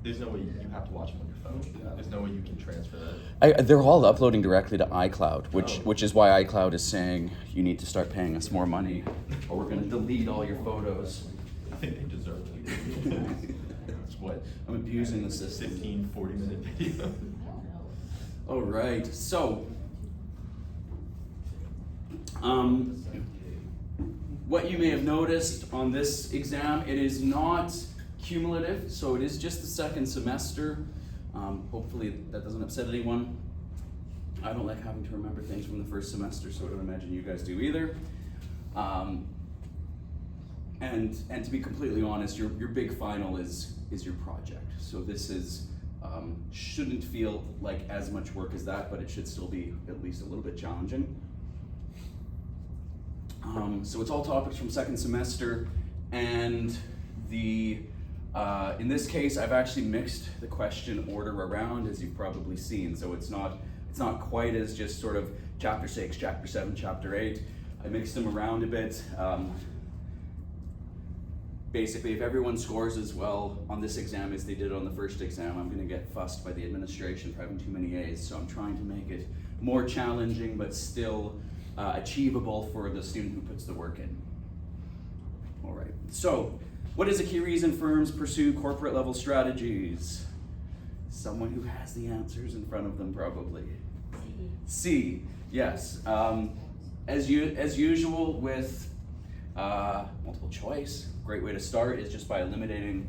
There's no way you have to watch them on your phone. There's no way you can transfer that. They're all uploading directly to iCloud, which is why iCloud is saying you need to start paying us more money, or we're going to delete all your photos. I think they deserve it. It's what? I'm abusing the system. 15, 40-minute video. All right, so what you may have noticed on this exam, it is not cumulative, so it is just the second semester. Hopefully that doesn't upset anyone. I don't like having to remember things from the first semester, so I don't imagine you guys do either. And to be completely honest, your big final is your project. So this is shouldn't feel like as much work as that, but it should still be at least a little bit challenging. So it's all topics from second semester, and in this case, I've actually mixed the question order around, as you've probably seen. So it's not quite as just sort of chapter 6, chapter 7, chapter 8. I mixed them around a bit. Basically, if everyone scores as well on this exam as they did on the first exam, I'm going to get fussed by the administration for having too many A's. So I'm trying to make it more challenging, but still achievable for the student who puts the work in. All right. So, what is a key reason firms pursue corporate level strategies? Someone who has the answers in front of them, probably. C. Yes. As usual with multiple choice, great way to start is just by eliminating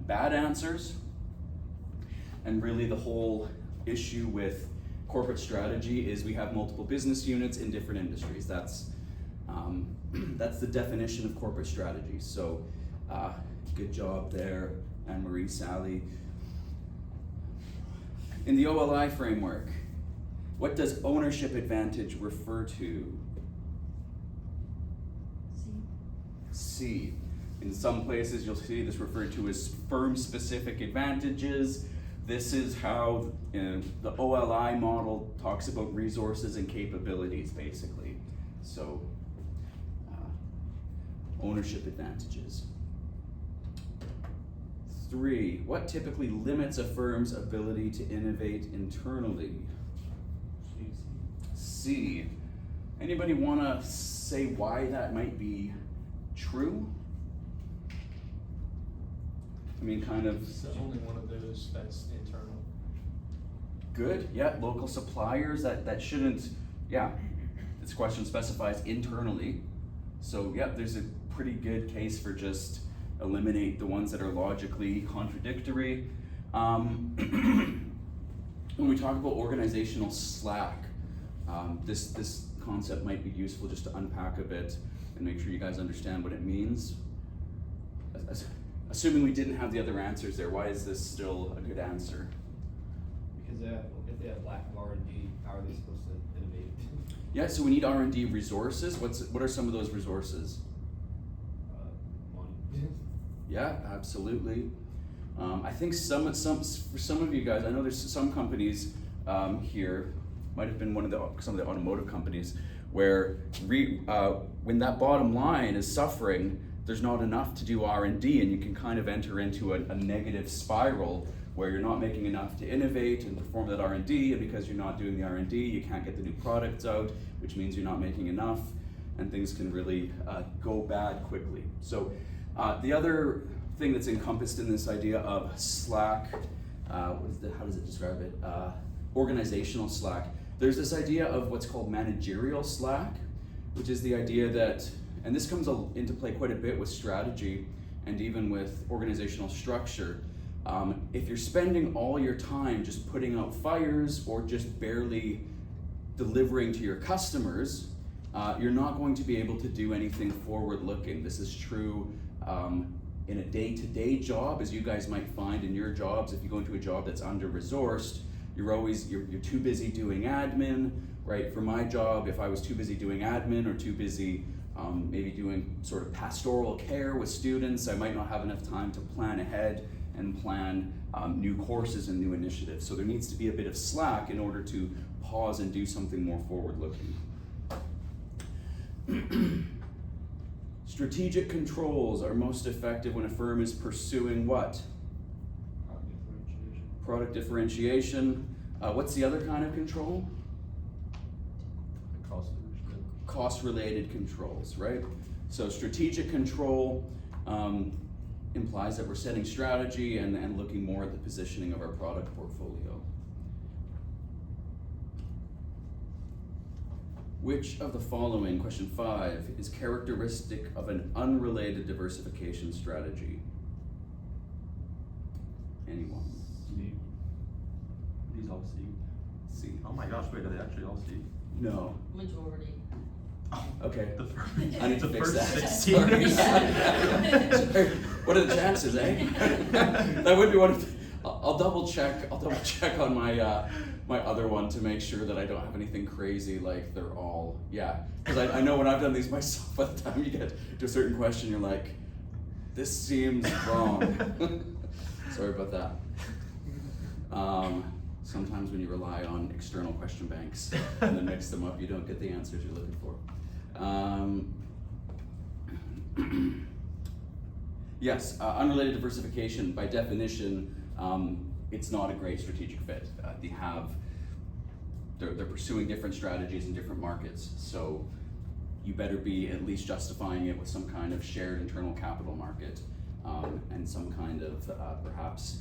bad answers. And really the whole issue with corporate strategy is we have multiple business units in different industries. That's the definition of corporate strategy. So good job there, Anne-Marie, Sally. In the OLI framework, what does ownership advantage refer to? C. In some places you'll see this referred to as firm-specific advantages. This is how the OLI model talks about resources and capabilities, basically. So, ownership advantages. 3, what typically limits a firm's ability to innovate internally? C. Anybody want to say why that might be true? I mean, kind of. It's the only one of those that's internal. Good, yeah, local suppliers, that shouldn't, yeah, this question specifies internally. So, yeah, there's a pretty good case for just eliminate the ones that are logically contradictory. When we talk about organizational slack, this concept might be useful just to unpack a bit and make sure you guys understand what it means. Assuming we didn't have the other answers there, why is this still a good answer? Because if they have lack of R&D, how are they supposed to innovate? Yeah, so we need R&D resources. What are some of those resources? Money. Yeah, absolutely. I think for some of you guys, I know there's some companies here, might have been some of the automotive companies, where when that bottom line is suffering, there's not enough to do R&D, and you can kind of enter into a negative spiral where you're not making enough to innovate and perform that R&D, and because you're not doing the R&D, you can't get the new products out, which means you're not making enough, and things can really go bad quickly. So the other thing that's encompassed in this idea of slack, how does it describe it? Organizational slack. There's this idea of what's called managerial slack, which is the idea that, and this comes into play quite a bit with strategy and even with organizational structure. If you're spending all your time just putting out fires or just barely delivering to your customers, you're not going to be able to do anything forward-looking. This is true in a day-to-day job, as you guys might find in your jobs. If you go into a job that's under-resourced, you're too busy doing admin, right? For my job, if I was too busy doing admin or too busy maybe doing sort of pastoral care with students, I might not have enough time to plan ahead and plan new courses and new initiatives. So there needs to be a bit of slack in order to pause and do something more forward-looking. Strategic controls are most effective when a firm is pursuing what? Product differentiation. What's the other kind of control? Cost of Cost-related controls, right? So strategic control implies that we're setting strategy and looking more at the positioning of our product portfolio. Which of the following, question 5, is characteristic of an unrelated diversification strategy? Anyone? C. These all C. C. Oh my gosh, wait, are they actually all C? No. Majority. Okay. The first, I need to the fix first that. 16. Sorry. Sorry. What are the chances, eh? That would be one of the, I'll double check on my my other one to make sure that I don't have anything crazy like they're all, yeah. Because I know when I've done these myself, by the time you get to a certain question, you're like, this seems wrong. Sorry about that. Sometimes when you rely on external question banks and then mix them up, you don't get the answers you're looking for. Yes, unrelated diversification, by definition, it's not a great strategic fit. They're pursuing different strategies in different markets, so you better be at least justifying it with some kind of shared internal capital market and some kind of perhaps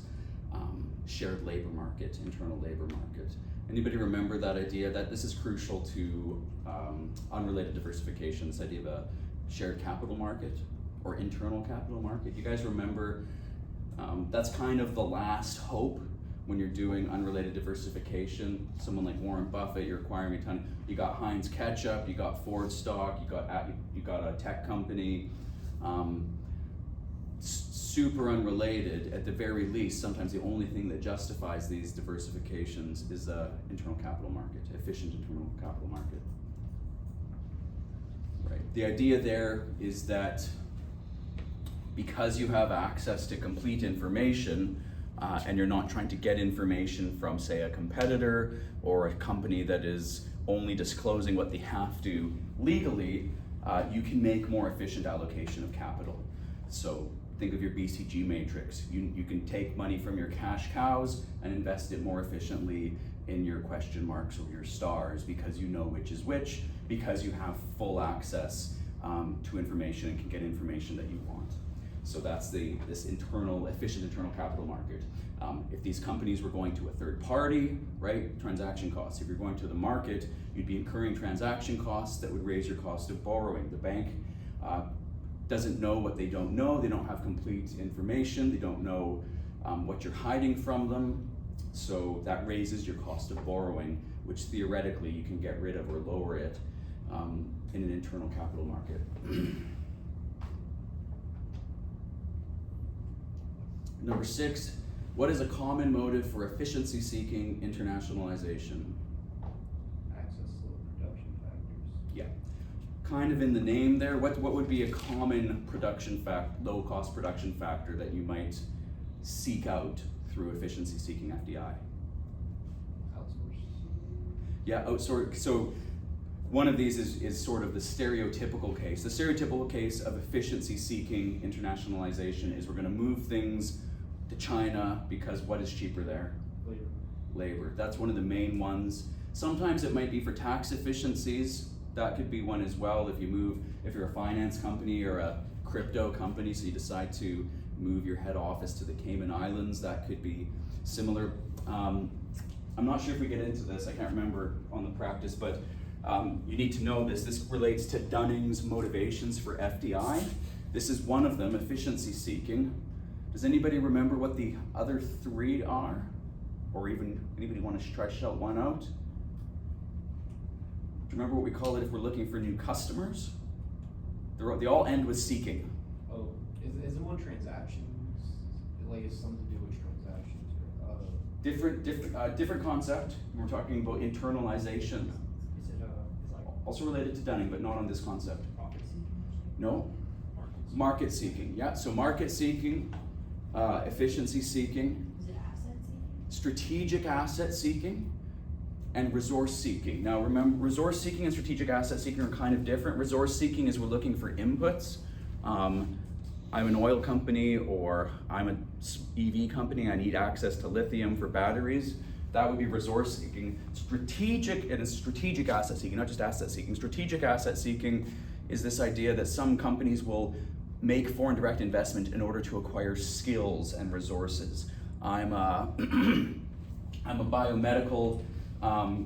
shared labor market, internal labor market. Anybody remember that idea? That this is crucial to unrelated diversification, this idea of a shared capital market or internal capital market. You guys remember that's kind of the last hope when you're doing unrelated diversification. Someone like Warren Buffett, you're acquiring a ton. You got Heinz Ketchup, you got Ford stock, you got a tech company. Super unrelated, at the very least, sometimes the only thing that justifies these diversifications is the internal capital market, efficient internal capital market. Right. The idea there is that because you have access to complete information and you're not trying to get information from, say, a competitor or a company that is only disclosing what they have to legally, you can make more efficient allocation of capital. So think of your BCG matrix. You can take money from your cash cows and invest it more efficiently in your question marks or your stars because you know which is which, because you have full access to information and can get information that you want. So that's this efficient internal capital market. If these companies were going to a third party, right, transaction costs. If you're going to the market, you'd be incurring transaction costs that would raise your cost of borrowing. The bank doesn't know what they don't know. They don't have complete information. They don't know what you're hiding from them. So that raises your cost of borrowing, which theoretically you can get rid of or lower it in an internal capital market. Number 6, what is a common motive for efficiency-seeking internationalization? Access to low production factors. Yeah, kind of in the name there. What would be a common low-cost production factor that you might seek out through efficiency-seeking FDI? Outsource. Yeah, outsource. So one of these is sort of the stereotypical case. The stereotypical case of efficiency-seeking internationalization is we're going to move things to China because what is cheaper there? Labor. Labor. That's one of the main ones. Sometimes it might be for tax efficiencies. That could be one as well. If you're a finance company or a crypto company, so you decide to move your head office to the Cayman Islands, that could be similar. I'm not sure if we get into this, I can't remember on the practice, but you need to know this. This relates to Dunning's motivations for FDI. This is one of them, efficiency seeking. Does anybody remember what the other 3 are? Or even anybody want to try to shout one out? Do you remember what we call it if we're looking for new customers? They all end with seeking. Oh, is it one transactions? Like it's something to do with transactions? Different concept. We're talking about internalization. Is it like Also related to Dunning, but not on this concept. profit seeking? No? Market seeking. Yeah, so market seeking, efficiency seeking, Is it asset seeking? strategic asset seeking, and resource seeking. Now remember, resource seeking and strategic asset seeking are kind of different. Resource seeking is we're looking for inputs. I'm an oil company or I'm an EV company, I need access to lithium for batteries. That would be resource seeking. Strategic, and it's strategic asset seeking, not just asset seeking. Strategic asset seeking is this idea that some companies will make foreign direct investment in order to acquire skills and resources. I'm a, I'm a biomedical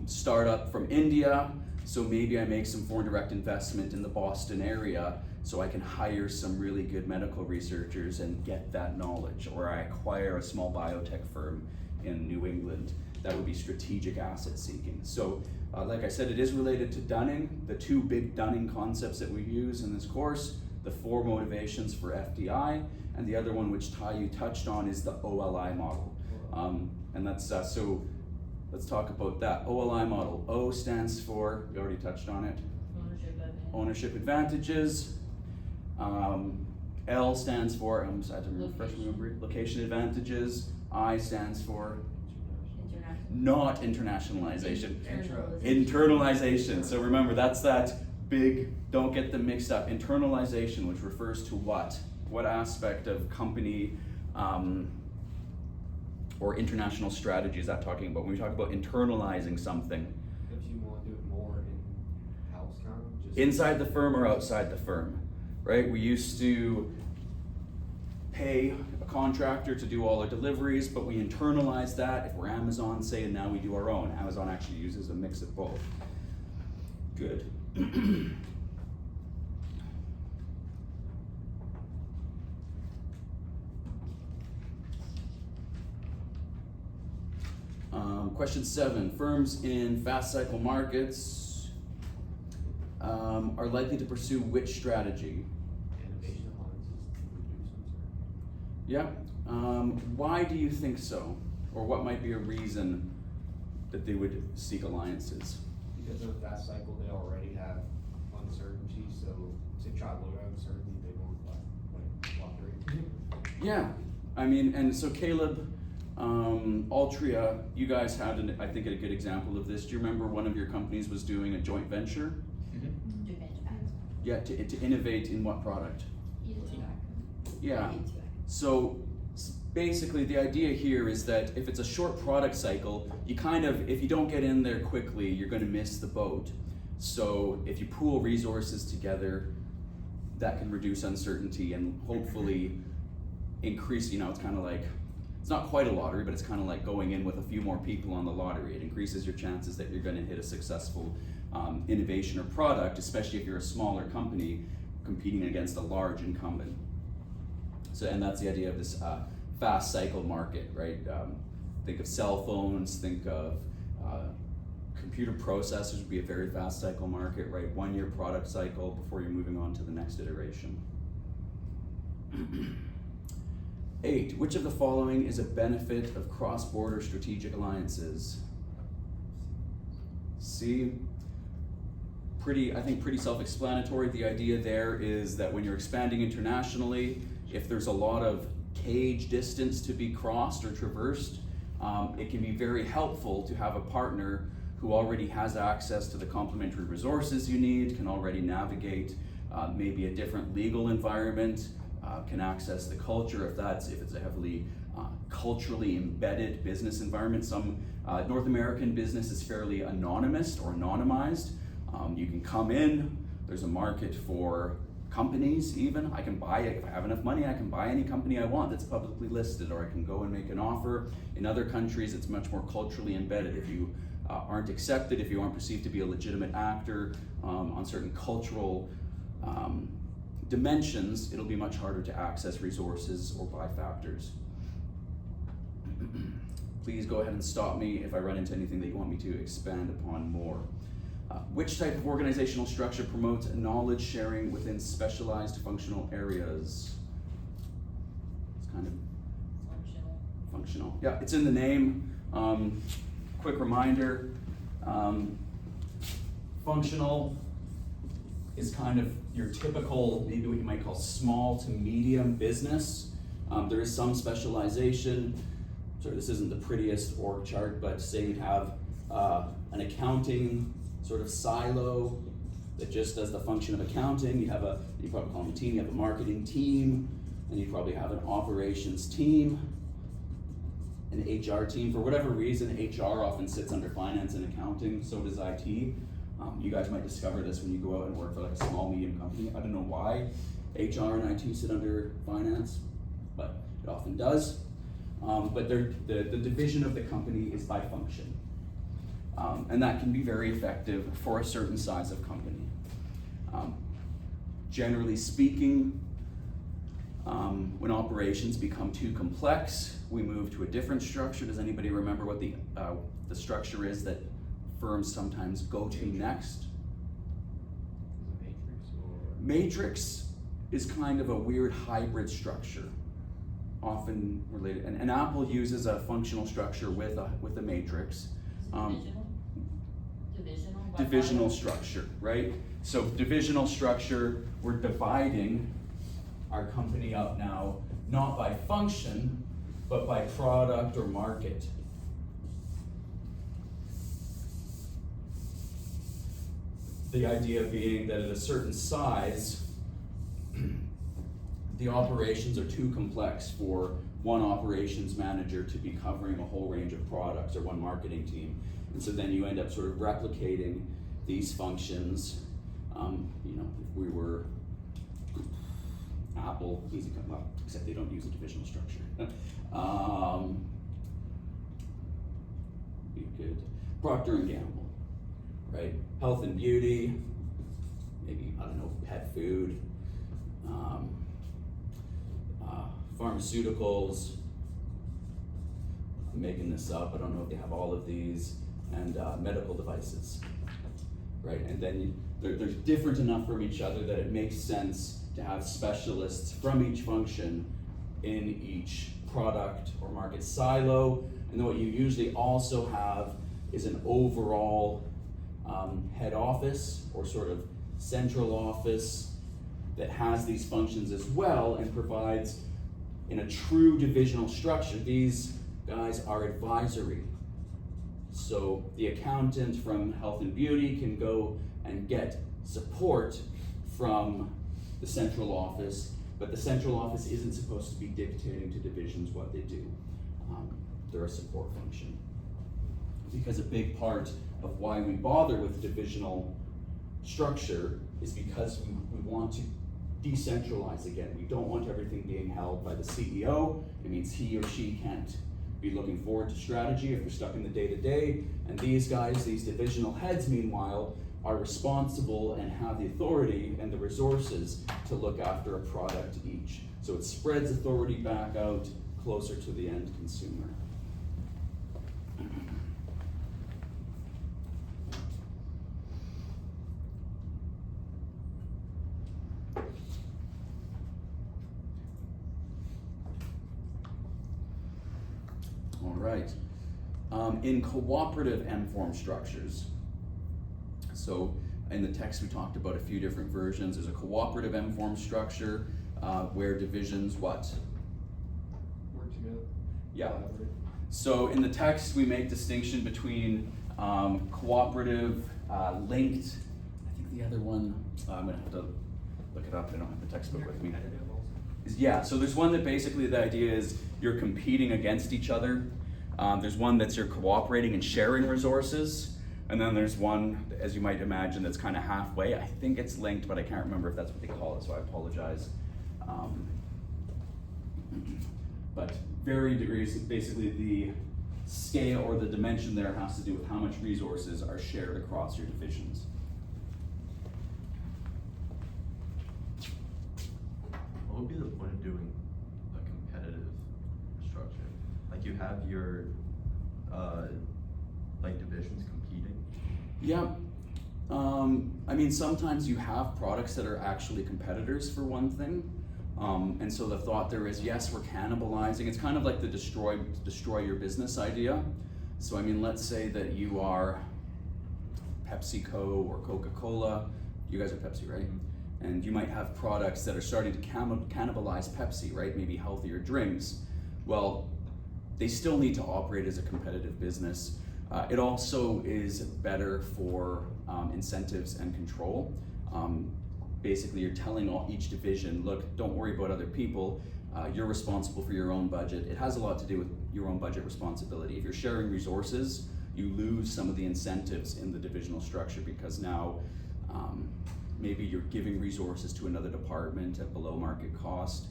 startup from India, so maybe I make some foreign direct investment in the Boston area so I can hire some really good medical researchers and get that knowledge, or I acquire a small biotech firm in New England. That would be strategic asset seeking. So like I said, it is related to Dunning. The two big Dunning concepts that we use in this course, the 4 motivations for FDI, and the other one which you touched on is the OLI model. And that's, so let's talk about that. OLI model. O stands for, we already touched on it, ownership advantages. L stands for, I had to refresh my memory, location advantages. I stands for not internationalization. Internalization. So remember, that's that big, don't get them mixed up. Internalization, which refers to what? What aspect of company or international strategy is that talking about? When we talk about internalizing something. If you want to do it more in-house kind of, just Inside the firm or outside the firm, right? We used to pay a contractor to do all our deliveries, but we internalize that. If we're Amazon, say, and now we do our own. Amazon actually uses a mix of both. Good. Question 7, firms in fast cycle markets are likely to pursue which strategy? innovation alliances to reduce Yeah. Why do you think so? Or what might be a reason that they would seek alliances? Because of the fast cycle, they already have uncertainty, so to try to lower uncertainty, they won't like cooperate. Yeah, I mean, and so Caleb, Altria, you guys had, I think, a good example of this. Do you remember one of your companies was doing a joint venture? Yeah, to innovate in what product? Yeah. So basically the idea here is that if it's a short product cycle, you kind of, if you don't get in there quickly, you're going to miss the boat. So if you pool resources together, that can reduce uncertainty and hopefully increase, you know, it's kind of like, it's not quite a lottery, but it's kind of like going in with a few more people on the lottery. It increases your chances that you're going to hit a successful innovation or product, especially if you're a smaller company competing against a large incumbent. So, and that's the idea of this fast cycle market, right? Think of cell phones, think of computer processors would be a very fast cycle market, right? 1 year product cycle before you're moving on to the next iteration. 8, which of the following is a benefit of cross-border strategic alliances? C, I think pretty self-explanatory. The idea there is that when you're expanding internationally, if there's a lot of cage distance to be crossed or traversed, it can be very helpful to have a partner who already has access to the complementary resources you need, can already navigate maybe a different legal environment, can access the culture if it's a heavily culturally embedded business environment. Some North American business is fairly anonymous or anonymized. You can come in, there's a market for companies even. I can buy it, if I have enough money, I can buy any company I want that's publicly listed, or I can go and make an offer. In other countries, it's much more culturally embedded. If you aren't accepted, if you aren't perceived to be a legitimate actor on certain cultural dimensions, it'll be much harder to access resources or buy factors. Please go ahead and stop me if I run into anything that you want me to expand upon more. Which type of organizational structure promotes knowledge sharing within specialized functional areas? It's kind of functional. Yeah, it's in the name. Quick reminder, functional is kind of your typical, maybe what you might call small to medium business. There is some specialization. Sorry, this isn't the prettiest org chart, but say you'd have an accounting sort of silo that just does the function of accounting. You probably call them a team. You have a marketing team. and you probably have an operations team, an HR team. For whatever reason, HR often sits under finance and accounting, so does IT. You guys might discover this when you go out and work for like a small, medium company. I don't know why HR and IT sit under finance, but it often does. But the division of the company is by function. And that can be very effective for a certain size of company. Generally speaking, when operations become too complex, we move to a different structure. Does anybody remember what the structure is that firms sometimes go to next? Is it matrix or? Matrix is kind of a weird hybrid structure, often related. And Apple uses a functional structure with a matrix. Divisional structure, right? So divisional structure, we're dividing our company up now, not by function, but by product or market. The idea being that at a certain size, the operations are too complex for one operations manager to be covering a whole range of products, or one marketing team. And so then you end up sort of replicating these functions. If we were Apple, easy, well, except they don't use a divisional structure. Be good. Procter and Gamble, right? Health and beauty, maybe, I don't know, pet food, pharmaceuticals. I'm making this up, I don't know if they have all of these, and medical devices, right? And then they're different enough from each other that it makes sense to have specialists from each function in each product or market silo. And then what you usually also have is an overall head office or sort of central office that has these functions as well and provides, in a true divisional structure, these guys are advisory. So the accountant from health and beauty can go and get support from the central office, but the central office isn't supposed to be dictating to divisions what they do. They're a support function. Because a big part of why we bother with divisional structure is because we want to decentralize again. We don't want everything being held by the CEO. It means he or she can't be looking forward to strategy if they're stuck in the day-to-day. And these guys, these divisional heads, meanwhile, are responsible and have the authority and the resources to look after a product each. So it spreads authority back out closer to the end consumer. All right. In cooperative M-form structures, so in the text we talked about a few different versions. There's a cooperative M-form structure where divisions what? Work together. Yeah. Collaborate. So in the text we make distinction between cooperative, linked. I think the other one, I'm gonna have to look it up. I don't have the textbook with me. Yeah, so there's one that basically the idea is you're competing against each other. There's one that's you're cooperating and sharing resources. And then there's one, as you might imagine, that's kind of halfway. I think it's linked, but I can't remember if that's what they call it, so I apologize. But varying degrees, basically the scale or the dimension there has to do with how much resources are shared across your divisions. What would be the point of doing a competitive structure? Like you have your like divisions competing? Yeah. I mean, sometimes you have products that are actually competitors for one thing. And so the thought there is, yes, we're cannibalizing. It's kind of like the destroy your business idea. So I mean, let's say that you are PepsiCo or Coca-Cola. You guys are Pepsi, right? And you might have products that are starting to cannibalize Pepsi, right? Maybe healthier drinks. Well, they still need to operate as a competitive business. It also is better for incentives and control. Basically, you're telling each division, look, don't worry about other people. you're responsible for your own budget. It has a lot to do with your own budget responsibility. If you're sharing resources, you lose some of the incentives in the divisional structure because now maybe you're giving resources to another department at below market cost.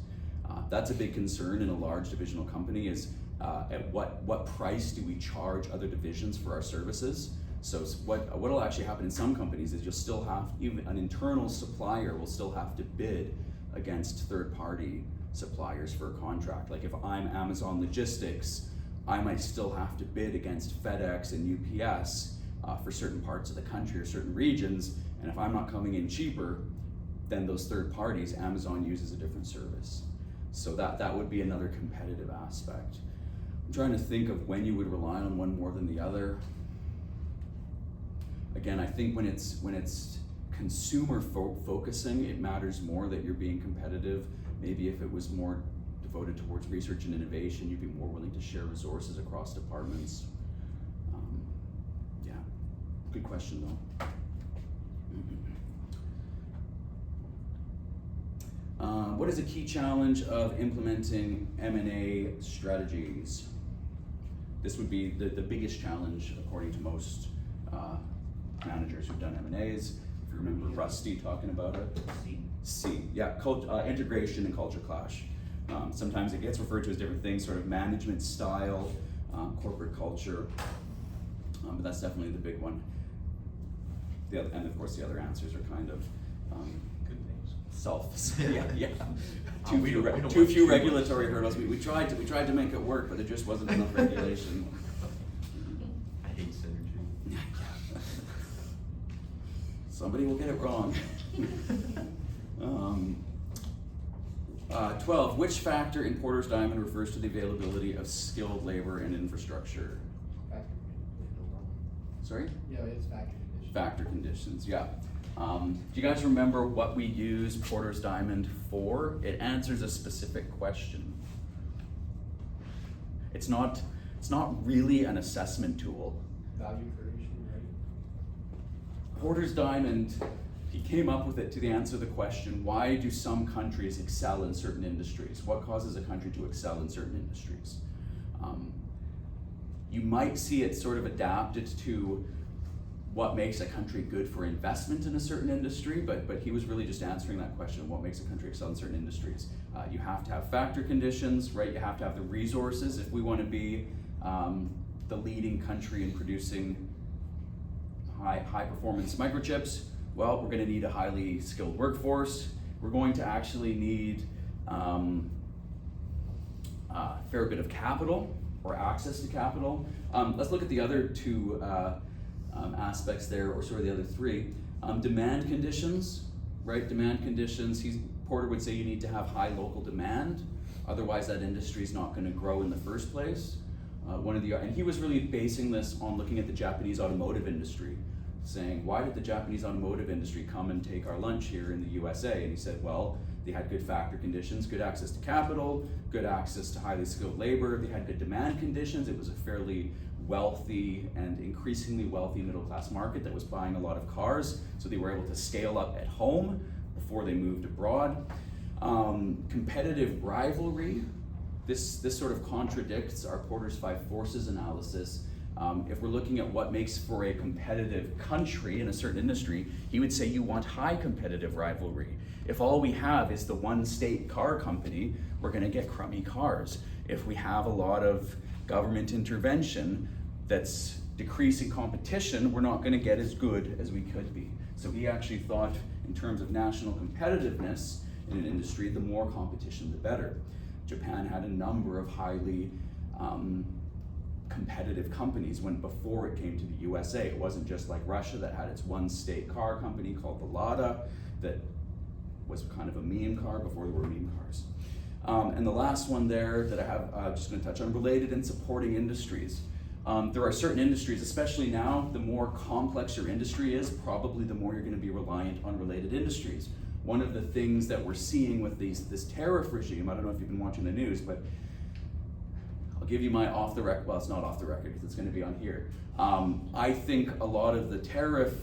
That's a big concern in a large divisional company is at what price do we charge other divisions for our services? So what will actually happen in some companies is you'll still have, even an internal supplier will still have to bid against third-party suppliers for a contract. Like if I'm Amazon Logistics, I might still have to bid against FedEx and UPS for certain parts of the country or certain regions, and if I'm not coming in cheaper than those third parties, Amazon uses a different service. So that would be another competitive aspect. I'm trying to think of when you would rely on one more than the other. Again, I think when it's consumer focusing, it matters more that you're being competitive. Maybe if it was more devoted towards research and innovation, you'd be more willing to share resources across departments. Yeah, good question though. What is a key challenge of implementing M&A strategies? This would be the biggest challenge according to most managers who've done M&As. If you remember Rusty talking about it. C, yeah, integration and culture clash. Sometimes it gets referred to as different things, sort of management style, corporate culture, but that's definitely the big one. And of course the other answers are kind of Good names. yeah. We don't Too want few too regulatory much. hurdles. We tried to make it work, but there just wasn't enough regulation. I hate synergy. Somebody will get it wrong. 12, which factor in Porter's Diamond refers to the availability of skilled labor and infrastructure? Factor conditions. Sorry? Yeah, it's factor conditions. Factor conditions, yeah. Do you guys remember what we use Porter's Diamond for? It answers a specific question. It's not really an assessment tool. Value creation, right? Porter's Diamond, he came up with it to answer the question, why do some countries excel in certain industries? What causes a country to excel in certain industries? You might see it sort of adapted to what makes a country good for investment in a certain industry, but he was really just answering that question, what makes a country excel in certain industries? You have to have factor conditions, right? You have to have the resources. If we want to be the leading country in producing high performance microchips, well, we're going to need a highly skilled workforce. We're going to actually need a fair bit of capital or access to capital. Let's look at the other two aspects there, or sort of the other three. Demand conditions, right? Demand conditions, Porter would say you need to have high local demand, otherwise that industry is not going to grow in the first place. And he was really basing this on looking at the Japanese automotive industry, saying, why did the Japanese automotive industry come and take our lunch here in the USA? And he said, well, they had good factor conditions, good access to capital, good access to highly skilled labor, they had good demand conditions, it was a fairly wealthy and increasingly wealthy middle class market that was buying a lot of cars, so they were able to scale up at home before they moved abroad. Competitive rivalry, this sort of contradicts our Porter's 5 forces analysis. If we're looking at what makes for a competitive country in a certain industry, he would say you want high competitive rivalry. If all we have is the one state car company, we're going to get crummy cars. If we have a lot of government intervention that's decreasing competition, we're not going to get as good as we could be. So he actually thought in terms of national competitiveness in an industry, the more competition, the better. Japan had a number of highly competitive companies before it came to the USA. It wasn't just like Russia that had its one state car company called the Lada that was kind of a meme car before there were meme cars. And the last one there that I have, just going to touch on, related and supporting industries. There are certain industries, especially now, the more complex your industry is, probably the more you're going to be reliant on related industries. One of the things that we're seeing with this tariff regime, I don't know if you've been watching the news, but I'll give you my off the record, well, it's not off the record because it's going to be on here. I think a lot of the tariff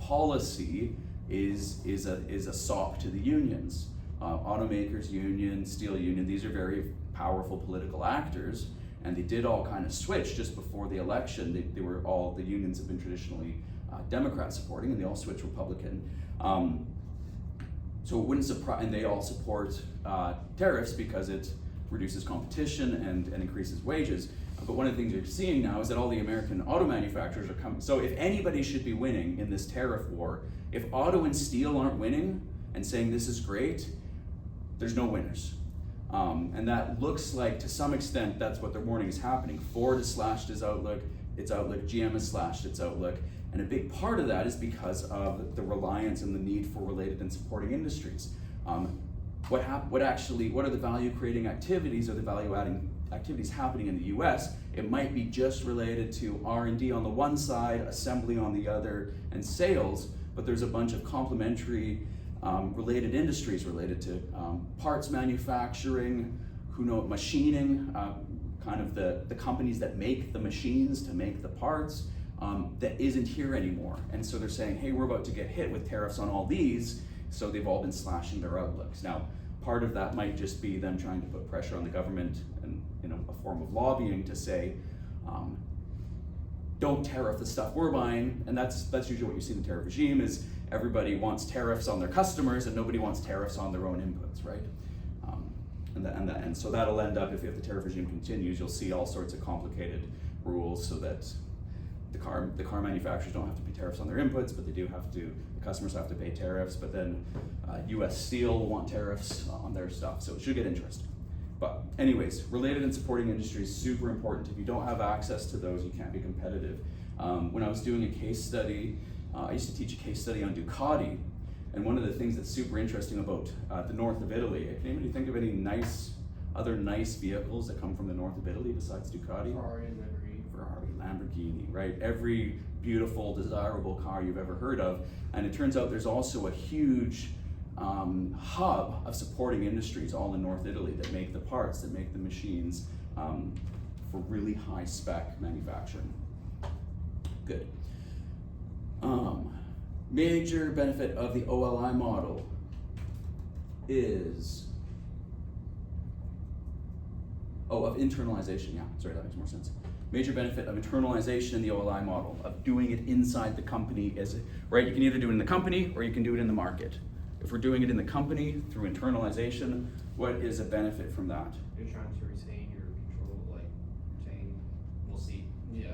policy is a sop to the unions. automakers union, steel union, these are very powerful political actors, and they did all kind of switch just before the election. They were all, the unions have been traditionally Democrat supporting, and they all switched Republican. So it wouldn't surprise, and they all support tariffs because it reduces competition and increases wages. But one of the things you're seeing now is that all the American auto manufacturers are coming. So if anybody should be winning in this tariff war, if auto and steel aren't winning and saying this is great, there's no winners. And that looks like, to some extent, that's what they're warning is happening. Ford has slashed its outlook, GM has slashed its outlook, and a big part of that is because of the reliance and the need for related and supporting industries. What are the value creating activities or the value adding activities happening in the US? It might be just related to R&D on the one side, assembly on the other, and sales, but there's a bunch of complementary related industries related to parts manufacturing, machining, kind of the companies that make the machines to make the parts, that isn't here anymore. And so they're saying, hey, we're about to get hit with tariffs on all these, so they've all been slashing their outlooks. Now, part of that might just be them trying to put pressure on the government and a form of lobbying to say, don't tariff the stuff we're buying, and that's usually what you see in the tariff regime is everybody wants tariffs on their customers and nobody wants tariffs on their own inputs, right? And so that'll end up, if the tariff regime continues, you'll see all sorts of complicated rules so that the car manufacturers don't have to pay tariffs on their inputs, but the customers have to pay tariffs, but then US Steel will want tariffs on their stuff, so it should get interesting. But anyways, related and supporting industry is super important. If you don't have access to those, you can't be competitive. When I was doing a case study, I used to teach a case study on Ducati, and one of the things that's super interesting about the north of Italy, can anybody think of any other nice vehicles that come from the north of Italy besides Ducati? Ferrari, Lamborghini, right? Every beautiful, desirable car you've ever heard of. And it turns out there's also a huge hub of supporting industries all in North Italy that make the parts, that make the machines for really high spec manufacturing. Good. Major benefit of the OLI model is, of internalization, yeah, sorry, that makes more sense. Major benefit of internalization in the OLI model, of doing it inside the company, right? You can either do it in the company or you can do it in the market. If we're doing it in the company through internalization, what is a benefit from that? You're trying to retain your control, we'll see. Yeah.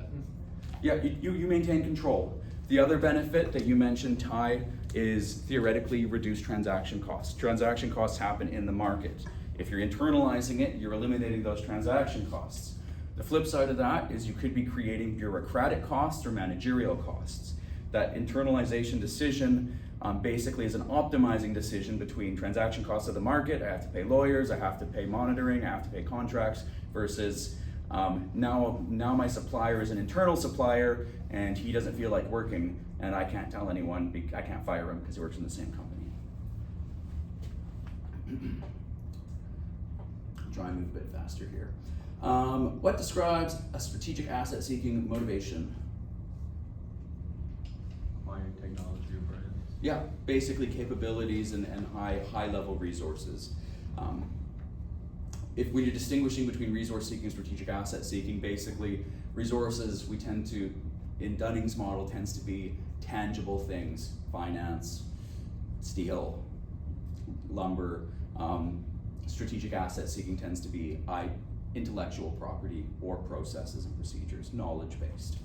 Yeah, you maintain control. The other benefit that you mentioned, Ty, is theoretically reduced transaction costs. Transaction costs happen in the market. If you're internalizing it, you're eliminating those transaction costs. The flip side of that is you could be creating bureaucratic costs or managerial costs. That internalization decision basically is an optimizing decision between transaction costs of the market. I have to pay lawyers, I have to pay monitoring, I have to pay contracts, versus now my supplier is an internal supplier and he doesn't feel like working, and I can't tell anyone, I can't fire him because he works in the same company. Try and move a bit faster here. What describes a strategic asset seeking motivation? Acquiring technology or brands. Yeah, basically capabilities and high level resources. When you're distinguishing between resource seeking and strategic asset seeking, basically resources we tend to, in Dunning's model, tends to be tangible things, finance, steel, lumber. Strategic asset seeking tends to be intellectual property or processes and procedures, knowledge based.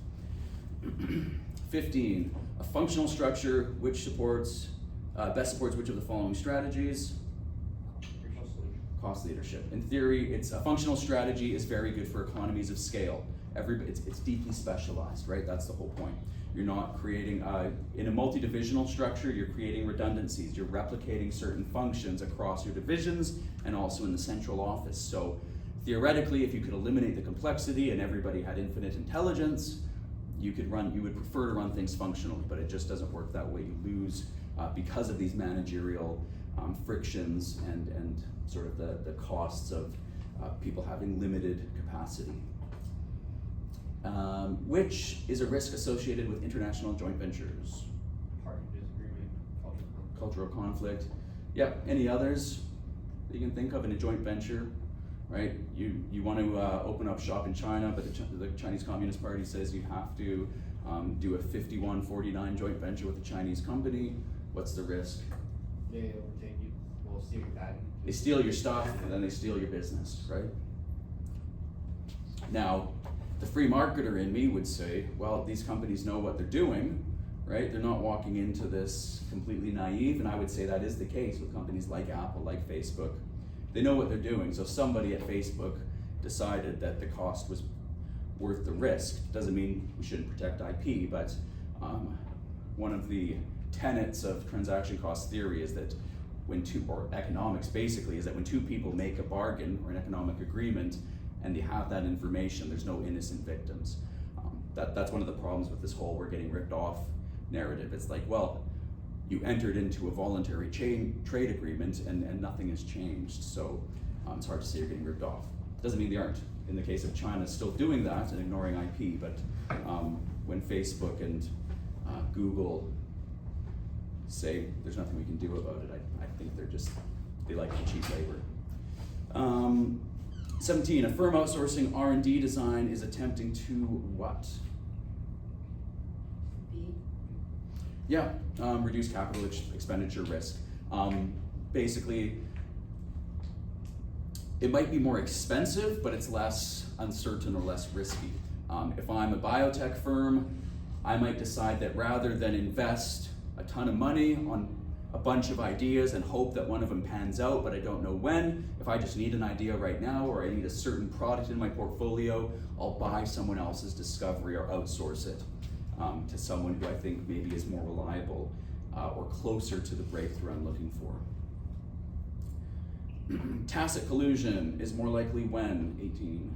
15, a functional structure which best supports which of the following strategies? Cost leadership. In theory, a functional strategy is very good for economies of scale. It's deeply specialized, right? That's the whole point. You're not creating, in a multi-divisional structure, you're creating redundancies. You're replicating certain functions across your divisions and also in the central office. So theoretically, if you could eliminate the complexity and everybody had infinite intelligence, you would prefer to run things functionally, but it just doesn't work that way. You lose, because of these managerial frictions and sort of the costs of people having limited capacity. Which is a risk associated with international joint ventures? Party disagreement, Cultural conflict. Yep, any others? that you can think of in a joint venture, right? You want to open up shop in China, but the Chinese Communist Party says you have to do a 51-49 joint venture with a Chinese company. What's the risk? They overtake you, well, steal your patent. They steal your stuff and then they steal your business, right? Now, the free marketer in me would say, well, these companies know what they're doing, right? They're not walking into this completely naive, and I would say that is the case with companies like Apple, like Facebook. They know what they're doing, so somebody at Facebook decided that the cost was worth the risk. Doesn't mean we shouldn't protect IP, but one of the tenets of transaction cost theory is that or economics basically, is that when two people make a bargain or an economic agreement and they have that information, there's no innocent victims. That's one of the problems with this whole we're getting ripped off narrative. It's like, well, you entered into a voluntary trade agreement and nothing has changed, so it's hard to say you're getting ripped off. Doesn't mean they aren't. In the case of China, still doing that and ignoring IP, but when Facebook and Google say there's nothing we can do about it, I think they like the cheap labor. 17, a firm outsourcing R&D design is attempting to what? Yeah, reduce capital expenditure risk. Basically, it might be more expensive, but it's less uncertain or less risky. If I'm a biotech firm, I might decide that rather than invest a ton of money on a bunch of ideas and hope that one of them pans out, but I don't know when, if I just need an idea right now or I need a certain product in my portfolio, I'll buy someone else's discovery or outsource it to someone who I think maybe is more reliable or closer to the breakthrough I'm looking for. Tacit collusion is more likely when? 18.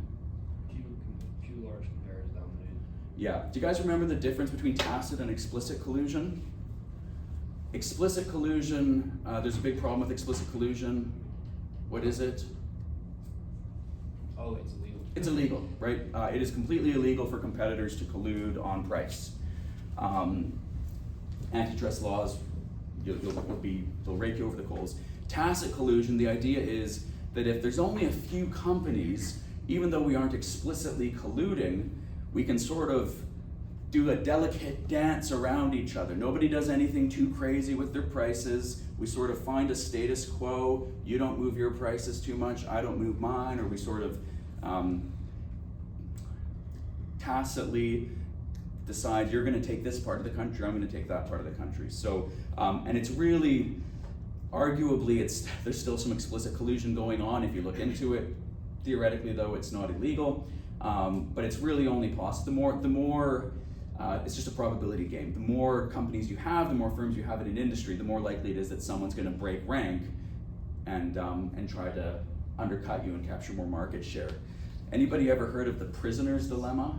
Two large compares dominated. Yeah, do you guys remember the difference between tacit and explicit collusion? Explicit collusion, there's a big problem with explicit collusion. What is it? Oh, it's illegal. It's illegal, right? It is completely illegal for competitors to collude on price. Antitrust laws, they'll rake you over the coals. Tacit collusion, the idea is that if there's only a few companies, even though we aren't explicitly colluding, we can sort of do a delicate dance around each other. Nobody does anything too crazy with their prices. We sort of find a status quo. You don't move your prices too much, I don't move mine, or we sort of tacitly decide you're going to take this part of the country, I'm going to take that part of the country. So, and it's really, arguably, there's still some explicit collusion going on if you look into it. Theoretically, though, it's not illegal, but it's really only possible. The more it's just a probability game. The more companies you have, the more firms you have in an industry, the more likely it is that someone's going to break rank and try to undercut you and capture more market share. Anybody ever heard of the prisoner's dilemma?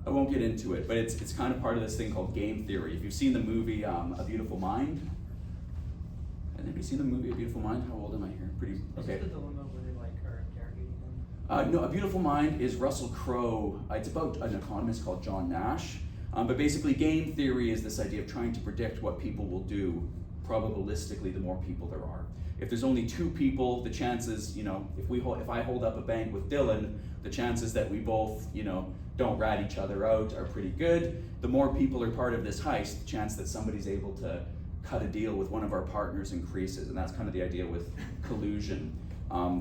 I won't get into it, but it's kind of part of this thing called game theory. If you've seen the movie A Beautiful Mind, has anybody seen the movie A Beautiful Mind? How old am I here? Pretty okay. Is this the dilemma where they are interrogating them? No, A Beautiful Mind is Russell Crowe. It's about an economist called John Nash. But basically, game theory is this idea of trying to predict what people will do probabilistically the more people there are. If there's only two people, the chances, if I hold up a bank with Dylan, the chances that we both, don't rat each other out are pretty good. The more people are part of this heist, the chance that somebody's able to cut a deal with one of our partners increases, and that's kind of the idea with collusion.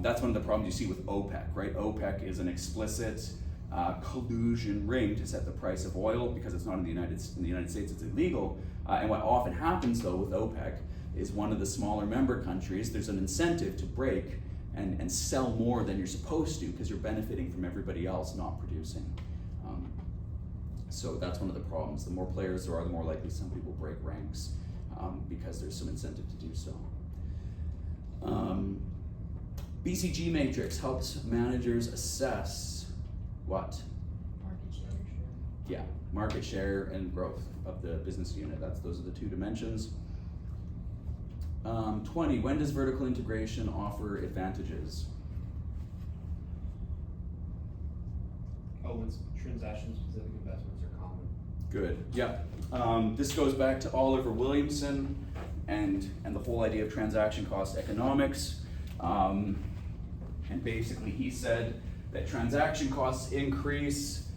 That's one of the problems you see with OPEC, right? OPEC is an explicit collusion ring to set the price of oil because it's not in the United States, it's illegal. And what often happens though with OPEC is one of the smaller member countries, there's an incentive to break and sell more than you're supposed to because you're benefiting from everybody else not producing. So that's one of the problems. The more players there are, the more likely somebody will break ranks because there's some incentive to do so. BCG matrix helps managers assess what? Market share. Yeah, market share and growth of the business unit. Those are the two dimensions. 20, when does vertical integration offer advantages? Oh, when transaction-specific investments are common. Good, yeah. This goes back to Oliver Williamson and the whole idea of transaction cost economics. And basically he said that transaction costs increase,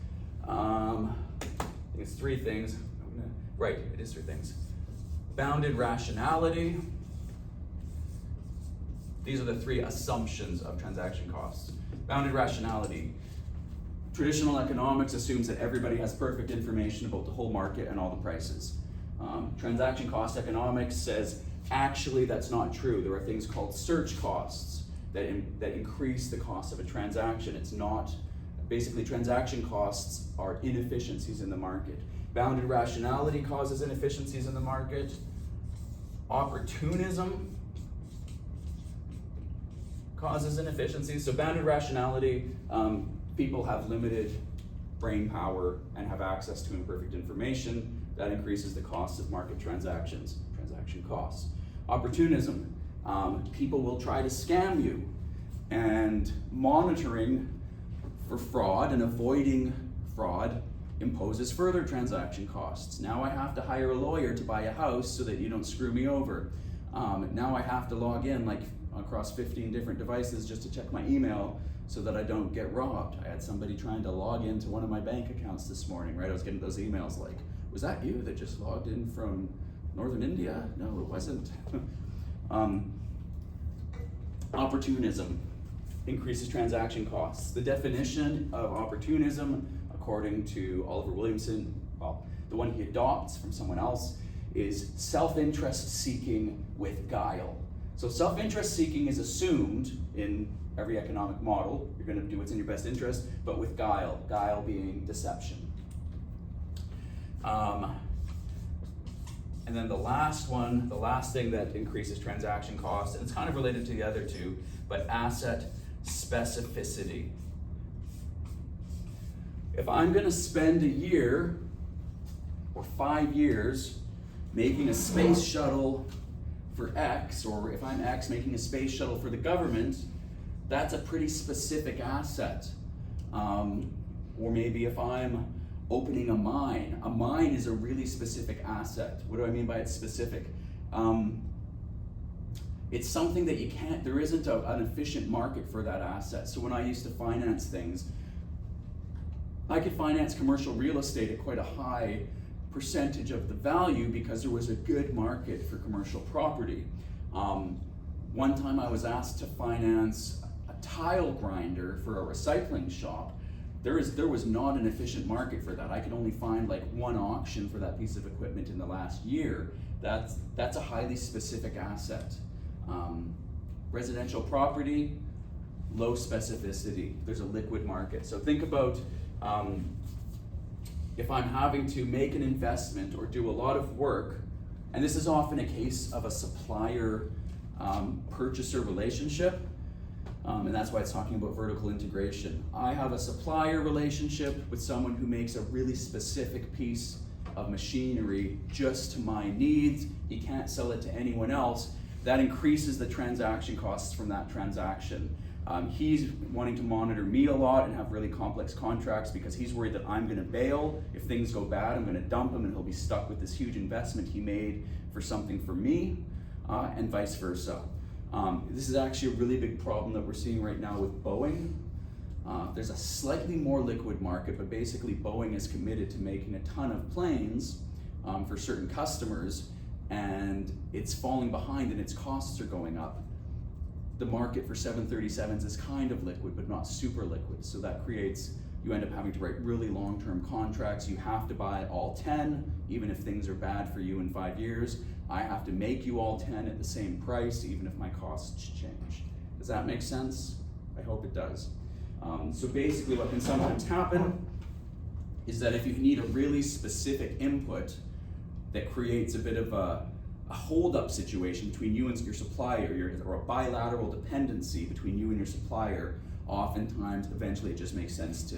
I think it's three things. Right, it is three things. Bounded rationality. These are the three assumptions of transaction costs. Bounded rationality. Traditional economics assumes that everybody has perfect information about the whole market and all the prices. Transaction cost economics says, actually that's not true. There are things called search costs that increase the cost of a transaction. It's not, basically transaction costs are inefficiencies in the market. Bounded rationality causes inefficiencies in the market. Opportunism causes inefficiencies. So bounded rationality, people have limited brain power and have access to imperfect information. That increases the cost of market transactions, transaction costs. Opportunism, people will try to scam you, and monitoring for fraud and avoiding fraud imposes further transaction costs. Now I have to hire a lawyer to buy a house so that you don't screw me over. Now I have to log in like across 15 different devices just to check my email so that I don't get robbed. I had somebody trying to log into one of my bank accounts this morning, right? I was getting those emails like, was that you that just logged in from Northern India? No, it wasn't. Opportunism increases transaction costs. The definition of opportunism, according to Oliver Williamson, well, the one he adopts from someone else, is self-interest seeking with guile. So self-interest seeking is assumed in every economic model. You're going to do what's in your best interest, but with guile, guile being deception. And then the last one, the last thing that increases transaction costs, and it's kind of related to the other two, but asset specificity. If I'm going to spend a year or 5 years making a space shuttle for X, or if I'm X making a space shuttle for the government, that's a pretty specific asset. Or maybe if I'm opening a mine is a really specific asset. What do I mean by it's specific? It's something that you can't, there isn't an efficient market for that asset. So when I used to finance things, I could finance commercial real estate at quite a high percentage of the value because there was a good market for commercial property. One time I was asked to finance a tile grinder for a recycling shop. There was not an efficient market for that. I could only find like one auction for that piece of equipment in the last year. That's a highly specific asset. Residential property, low specificity. There's a liquid market. So think about if I'm having to make an investment or do a lot of work, and this is often a case of a supplier purchaser relationship, and that's why it's talking about vertical integration. I have a supplier relationship with someone who makes a really specific piece of machinery just to my needs. He can't sell it to anyone else. That increases the transaction costs from that transaction. He's wanting to monitor me a lot and have really complex contracts because he's worried that I'm gonna bail. If things go bad, I'm gonna dump him and he'll be stuck with this huge investment he made for something for me, and vice versa. This is actually a really big problem that we're seeing right now with Boeing. There's a slightly more liquid market, but basically Boeing is committed to making a ton of planes for certain customers, and it's falling behind and its costs are going up. The market for 737s is kind of liquid, but not super liquid. So that creates, you end up having to write really long-term contracts. You have to buy all 10, even if things are bad for you in 5 years. I have to make you all 10 at the same price, even if my costs change. Does that make sense? I hope it does. So basically what can sometimes happen is that if you need a really specific input that creates a bit of a hold-up situation between you and your supplier, or a bilateral dependency between you and your supplier, oftentimes, eventually it just makes sense to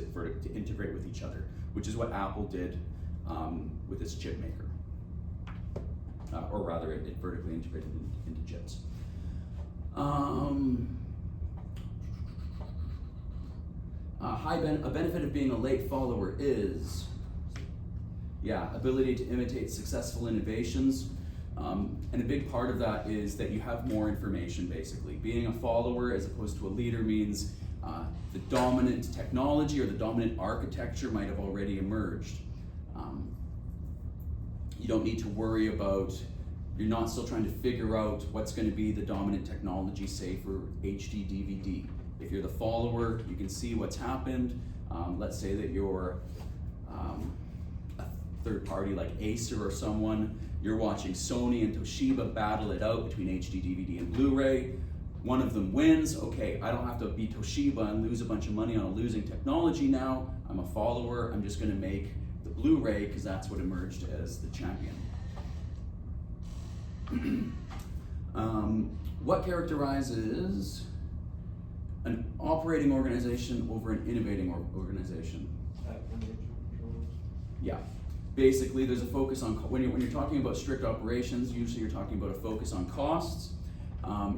integrate with each other, which is what Apple did with its chip maker. Or rather, it vertically integrated into chips. A benefit of being a late follower is, ability to imitate successful innovations. And a big part of that is that you have more information, basically. Being a follower as opposed to a leader means the dominant technology or the dominant architecture might have already emerged. You don't need to worry about, you're not still trying to figure out what's going to be the dominant technology, say for HD DVD. If you're the follower, you can see what's happened. Let's say that you're a third party like Acer or someone, you're watching Sony and Toshiba battle it out between HD DVD and Blu-ray. One of them wins. Okay, I don't have to be Toshiba and lose a bunch of money on a losing technology now. I'm a follower. I'm just going to make the Blu-ray because that's what emerged as the champion. What characterizes an operating organization over an innovating organization? Yeah. Basically, there's a focus on, when you're talking about strict operations, usually you're talking about a focus on costs.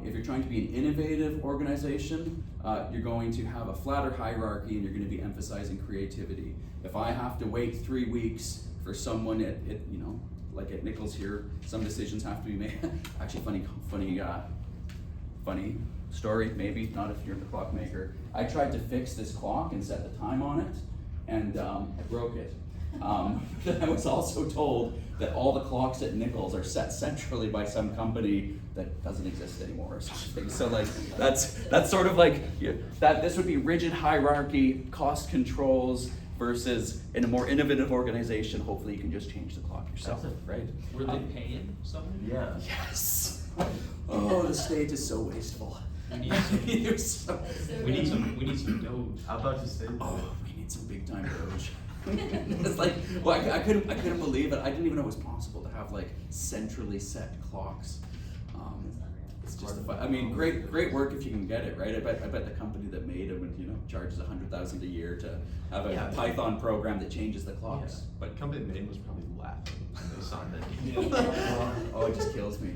If you're trying to be an innovative organization, you're going to have a flatter hierarchy and you're going to be emphasizing creativity. If I have to wait 3 weeks for someone at like at Nichols here, some decisions have to be made. Actually, funny story, maybe, not if you're the clockmaker. I tried to fix this clock and set the time on it, and I broke it. I was also told that all the clocks at Nichols are set centrally by some company that doesn't exist anymore or something. So like that's sort of like that. This would be rigid hierarchy, cost controls, versus in a more innovative organization, hopefully you can just change the clock yourself, right? Were they paying someone? Yeah. Yes. Oh, the state is so wasteful. We need some, You're so- we need some Doge. I'm about to say that. Oh, we need some big time Doge. It's like, well, I couldn't believe it. I didn't even know it was possible to have like centrally set clocks. It's just, I mean, great work if you can get it, right? I bet the company that made them, charges $100,000 a year to have a Python program that changes the clocks. Yeah, but company name was probably laughing when they signed that. Oh, it just kills me. I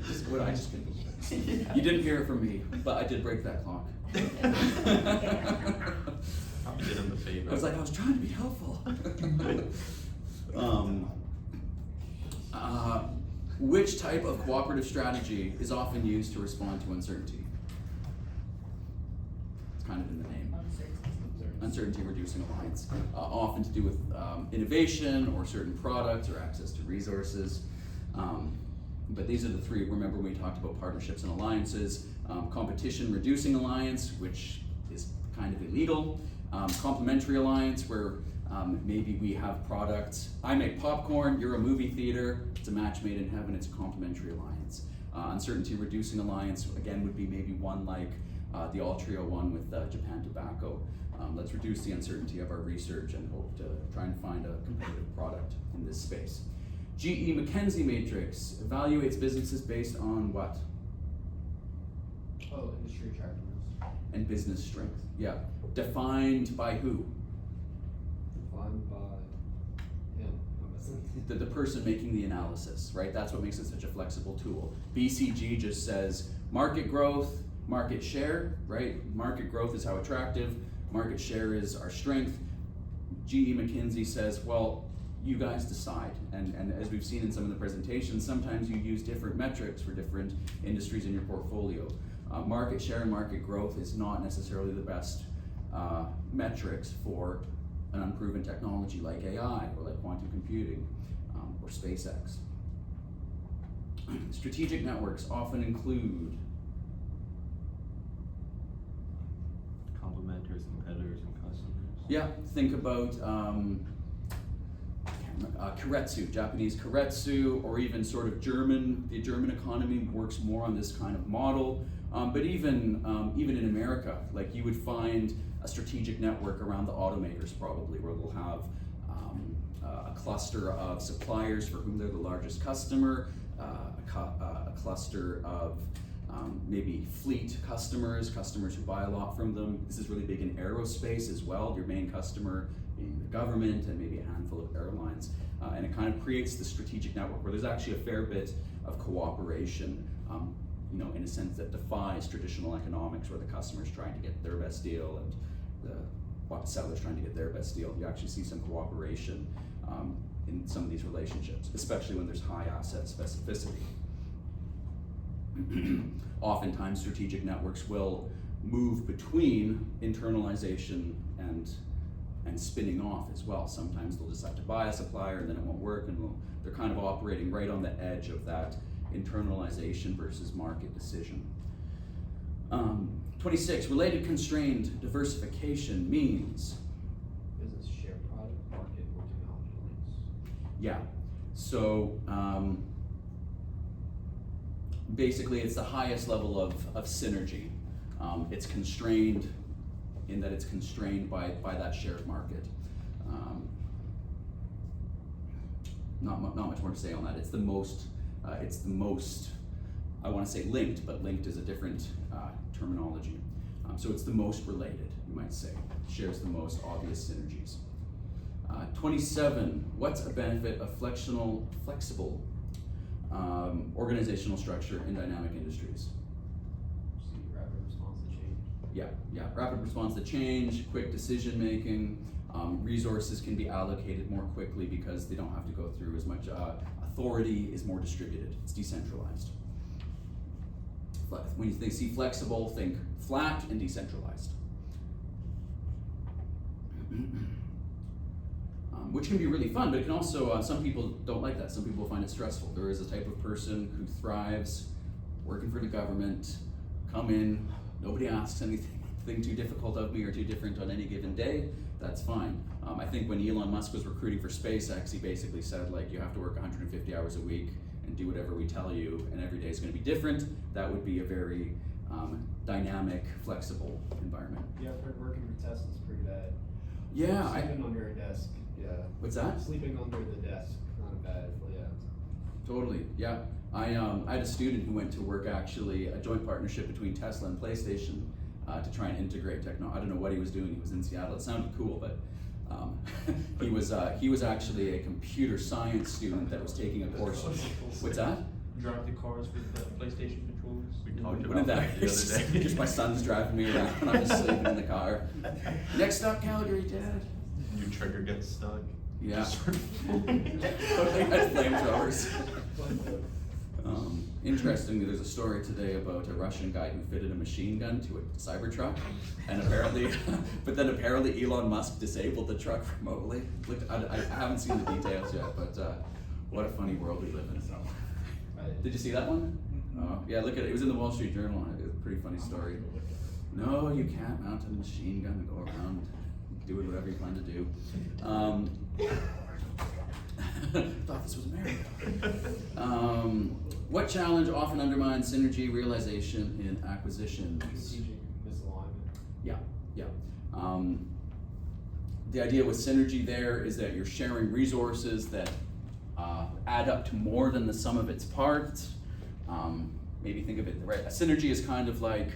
just couldn't believe it. You didn't hear it from me, but I did break that clock. I did him the favor. I was like, I was trying to be helpful. Which type of cooperative strategy is often used to respond to uncertainty? It's kind of in the name. Uncertainty reducing alliance. Often to do with innovation or certain products or access to resources. But these are the three. Remember when we talked about partnerships and alliances. Competition reducing alliance, which is kind of illegal. Complementary alliance, where maybe we have products. I make popcorn, you're a movie theater, it's a match made in heaven, it's a complementary alliance. Uncertainty reducing alliance, again, would be maybe one like the Altria one with Japan Tobacco. Let's reduce the uncertainty of our research and hope to try and find a competitive product in this space. GE McKinsey Matrix evaluates businesses based on what? Oh, industry attractiveness. And business strength, yeah. Defined by who? Defined by him. The person making the analysis, right? That's what makes it such a flexible tool. BCG just says market growth, market share, right? Market growth is how attractive, market share is our strength. GE McKinsey says, well, you guys decide. And as we've seen in some of the presentations, sometimes you use different metrics for different industries in your portfolio. Market share and market growth is not necessarily the best metrics for an unproven technology like AI or like quantum computing or SpaceX. Strategic networks often include Complementers, competitors, and customers. Yeah, think about Keiretsu, Japanese Keiretsu, or even sort of the German economy works more on this kind of model. But even in America, like you would find a strategic network around the automakers probably, where they'll have a cluster of suppliers for whom they're the largest customer, a cluster of maybe fleet customers who buy a lot from them. This is really big in aerospace as well, your main customer being the government and maybe a handful of airlines. And it kind of creates the strategic network where there's actually a fair bit of cooperation, in a sense that defies traditional economics where the customer's trying to get their best deal and the seller's trying to get their best deal. You actually see some cooperation in some of these relationships, especially when there's high asset specificity. Oftentimes, strategic networks will move between internalization and spinning off as well. Sometimes they'll decide to buy a supplier and then it won't work, and they're kind of operating right on the edge of that internalization versus market decision. 26, related constrained diversification means, Business share product, market, or technology links. yeah, so basically it's the highest level of synergy. It's constrained in that it's constrained by that shared market. Not much more to say on that. It's the most, I want to say linked, but linked is a different terminology. So it's the most related, you might say. Shares the most obvious synergies. 27, what's a benefit of flexible organizational structure in dynamic industries? See rapid response to change. Yeah, rapid response to change, quick decision making, resources can be allocated more quickly because they don't have to go through as much, authority is more distributed, it's decentralized. When you see flexible, think flat and decentralized. Which can be really fun, but it can also, some people don't like that. Some people find it stressful. There is a type of person who thrives working for the government, come in, nobody asks anything too difficult of me or too different on any given day, that's fine. I think when Elon Musk was recruiting for SpaceX, he basically said, like, you have to work 150 hours a week and do whatever we tell you, and every day is gonna be different. That would be a very dynamic, flexible environment. Yeah, I've heard working for Tesla's pretty bad. Yeah, Sleeping under a desk, yeah. What's that? Sleeping under the desk, not bad, yeah. Totally, yeah. I had a student who went to work, actually, a joint partnership between Tesla and PlayStation to try and integrate technology. I don't know what he was doing. He was in Seattle. It sounded cool, but he was actually a computer science student that was taking a course. What's that? Drive the cars with the PlayStation controllers. We talked Wouldn't about that that the other day. just my son's driving me around when I'm just sleeping in the car. Next stop, Calgary, Dad. Your trigger gets stuck. Yeah. Just sort of- Totally has flamethrowers. Interestingly, there's a story today about a Russian guy who fitted a machine gun to a Cybertruck, and apparently Elon Musk disabled the truck remotely. I haven't seen the details yet, but what a funny world we live in. Did you see that one? Yeah, look at it. It was in the Wall Street Journal. It was a pretty funny story. No, you can't mount a machine gun and go around doing whatever you plan to do. Thought this was America. What challenge often undermines synergy realization in acquisitions? Strategic misalignment. Yeah. The idea with synergy there is that you're sharing resources that add up to more than the sum of its parts. Maybe think of it, right? A synergy is kind of like,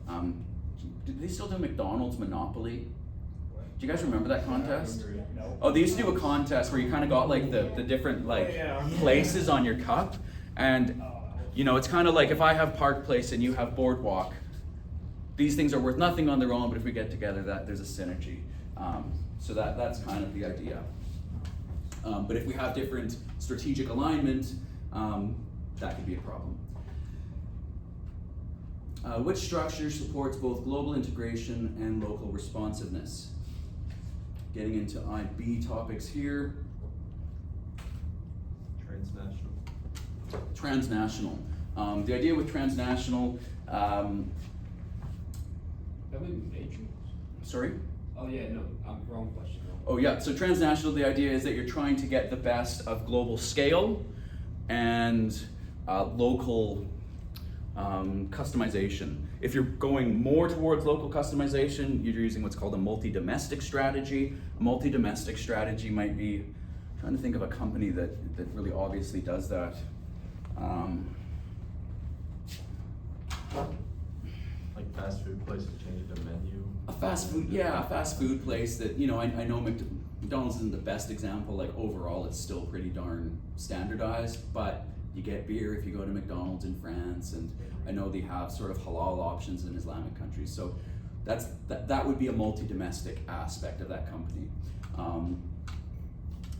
do they still do McDonald's Monopoly? Do you guys remember that contest? No. Oh, they used to do a contest where you kind of got like the different like places on your cup, and you know, it's kind of like if I have Park Place and you have Boardwalk, these things are worth nothing on their own, but if we get together, there's a synergy. So that's kind of the idea. But if we have different strategic alignment, that could be a problem. Which structure supports both global integration and local responsiveness? Getting into IB topics here. Transnational. Transnational. The idea with transnational, That may be Matrix. sorry? Oh yeah, no, wrong question. Oh yeah, so transnational, the idea is that you're trying to get the best of global scale and local customization. If you're going more towards local customization, you're using what's called a multi-domestic strategy. A multi-domestic strategy might be, I'm trying to think of a company that really obviously does that. Like fast food place to change the menu. A fast food place that, you know, I know McDonald's isn't the best example, like overall it's still pretty darn standardized, but you get beer if you go to McDonald's in France, and I know they have sort of halal options in Islamic countries, so that would be a multi-domestic aspect of that company.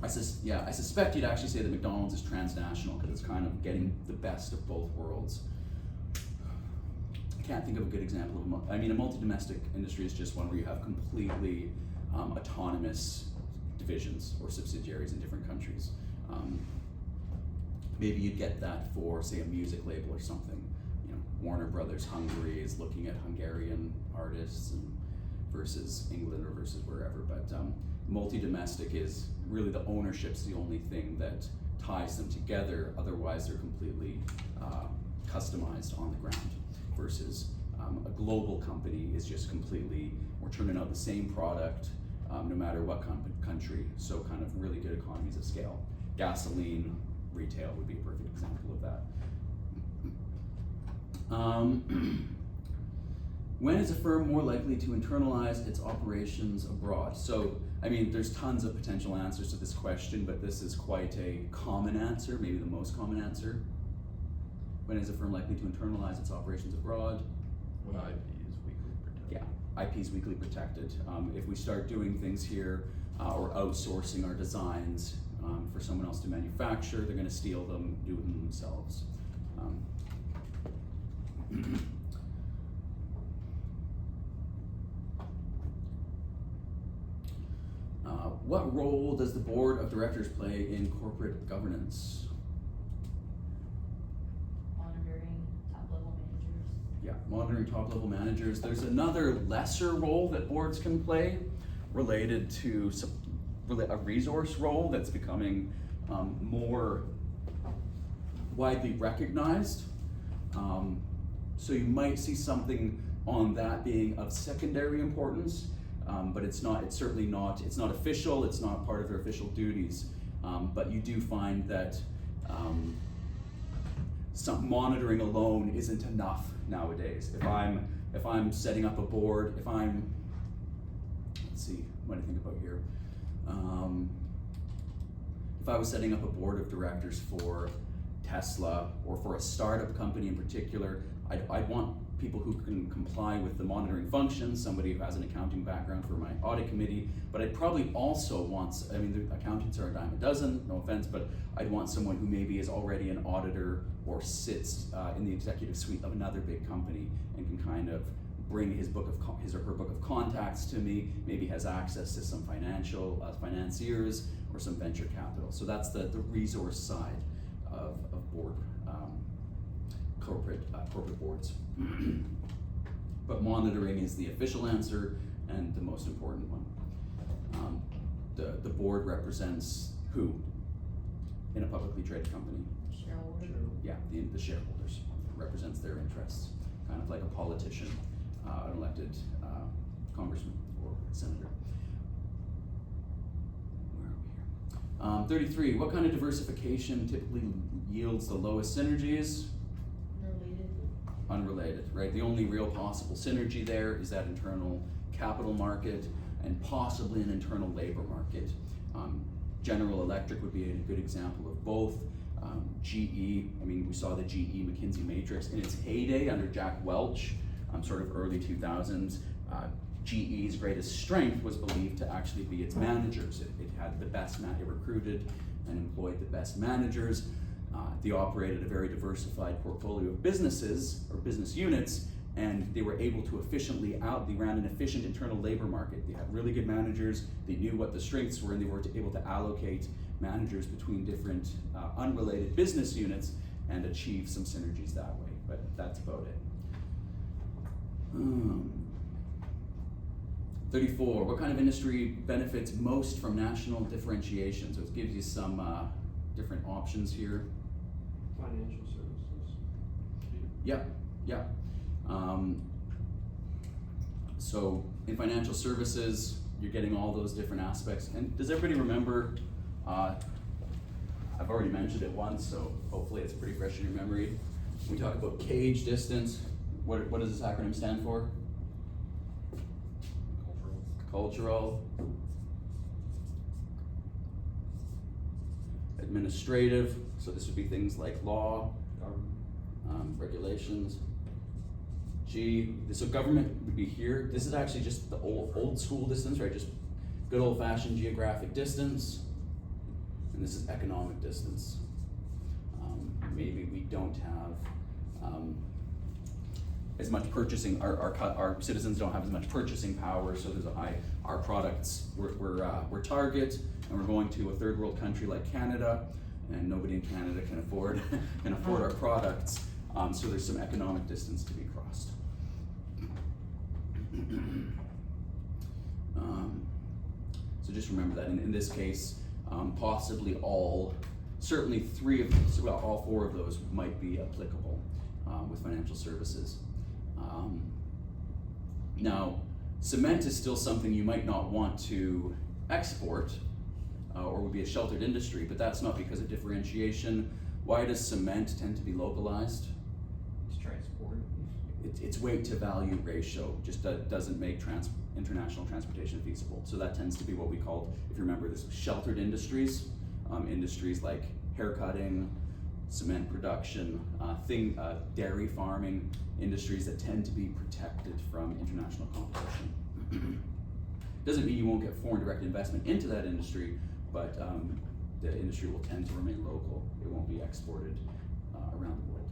I suspect you'd actually say that McDonald's is transnational because it's kind of getting the best of both worlds. can't think of a good example of, I mean, a multi-domestic industry is just one where you have completely autonomous divisions or subsidiaries in different countries. Maybe you'd get that for, say, a music label or something. You know, Warner Brothers Hungary is looking at Hungarian artists and versus England or versus wherever. But multi-domestic is really the ownership's the only thing that ties them together. Otherwise, they're completely customized on the ground. Versus a global company is just completely, we're turning out the same product no matter what country. So kind of really good economies of scale. Gasoline retail would be a perfect example of that. When is a firm more likely to internalize its operations abroad? So, I mean, there's tons of potential answers to this question, but this is quite a common answer, maybe the most common answer. When is a firm likely to internalize its operations abroad? When IP is weekly protected. Yeah, IP is weekly protected. If we start doing things here or outsourcing our designs for someone else to manufacture, they're going to steal them, do them themselves. What role does the board of directors play in corporate governance? Monitoring top-level managers. Yeah, monitoring top-level managers. There's another lesser role that boards can play related to a resource role that's becoming more widely recognized. So you might see something on that being of secondary importance, but it's certainly not official, it's not part of their official duties. But you do find that some monitoring alone isn't enough nowadays. If I'm setting up a board, let's see, what do I think about here? If I was setting up a board of directors for Tesla or for a startup company in particular, I'd want people who can comply with the monitoring functions, somebody who has an accounting background for my audit committee, but I'd probably also want, I mean, the accountants are a dime a dozen, no offense, but I'd want someone who maybe is already an auditor or sits in the executive suite of another big company and can kind of bring his or her book of contacts to me, maybe has access to some financiers or some venture capital. So that's the resource side of board, corporate boards. But monitoring is the official answer and the most important one. The board represents who in a publicly traded company? Shareholder. Yeah, the shareholders. It represents their interests, kind of like a politician, an elected congressman or senator. Where are we here? 33, what kind of diversification typically yields the lowest synergies? Unrelated, right? The only real possible synergy there is that internal capital market and possibly an internal labor market. General Electric would be a good example of both. GE, I mean, we saw the GE McKinsey matrix in its heyday under Jack Welch, sort of early 2000s. GE's greatest strength was believed to actually be its managers. It had the best, it recruited and employed the best managers. They operated a very diversified portfolio of businesses or business units, and they were able to they ran an efficient internal labor market. They had really good managers, they knew what the strengths were, and they were able to allocate managers between different unrelated business units and achieve some synergies that way, but that's about it. 34, what kind of industry benefits most from national differentiation? So it gives you some different options here. Financial services. Yep. So in financial services, you're getting all those different aspects. And does everybody remember, I've already mentioned it once, so hopefully it's pretty fresh in your memory. We talk about cage distance. What does this acronym stand for? Cultural. Administrative, so this would be things like law, regulations. So government would be here. This is actually just the old school distance, right? Just good old fashioned geographic distance. And this is economic distance. Maybe we don't have as much purchasing, our citizens don't have as much purchasing power, so there's a high, our products, we're target, and we're going to a third world country like Canada, and nobody in Canada can afford, our products, so there's some economic distance to be crossed. So just remember that in this case, possibly certainly all four of those might be applicable with financial services. Now, cement is still something you might not want to export or would be a sheltered industry, but that's not because of differentiation. Why does cement tend to be localized? It's transport. Its weight to value ratio just doesn't make international transportation feasible. So that tends to be what we call, if you remember this, sheltered industries. Industries like haircutting, cement production, dairy farming, industries that tend to be protected from international competition. Doesn't mean you won't get foreign direct investment into that industry, but the industry will tend to remain local. It won't be exported around the world.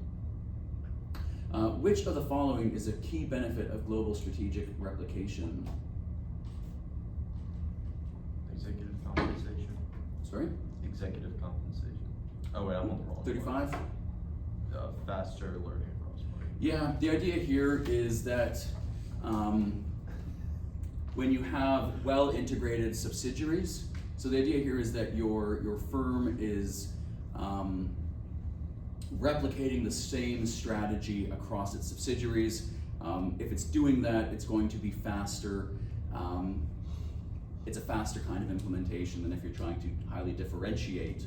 Which of the following is a key benefit of global strategic replication? Executive compensation. Sorry? Executive compensation. Oh wait, I'm on the wrong. 35? Faster learning across borders. Yeah, the idea here is that when you have well integrated subsidiaries, so the idea here is that your firm is replicating the same strategy across its subsidiaries. If it's doing that, it's going to be faster. It's a faster kind of implementation than if you're trying to highly differentiate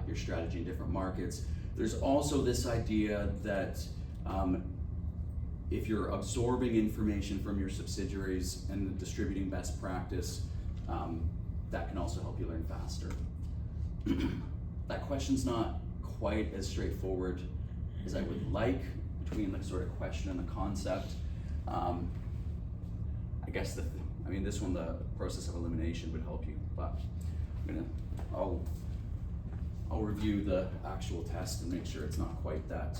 your strategy in different markets. There's also this idea that if you're absorbing information from your subsidiaries and distributing best practice, that can also help you learn faster. That question's not quite as straightforward as I would like between the sort of question and the concept. I guess this one, the process of elimination would help you, but I'll review the actual test and make sure it's not quite that,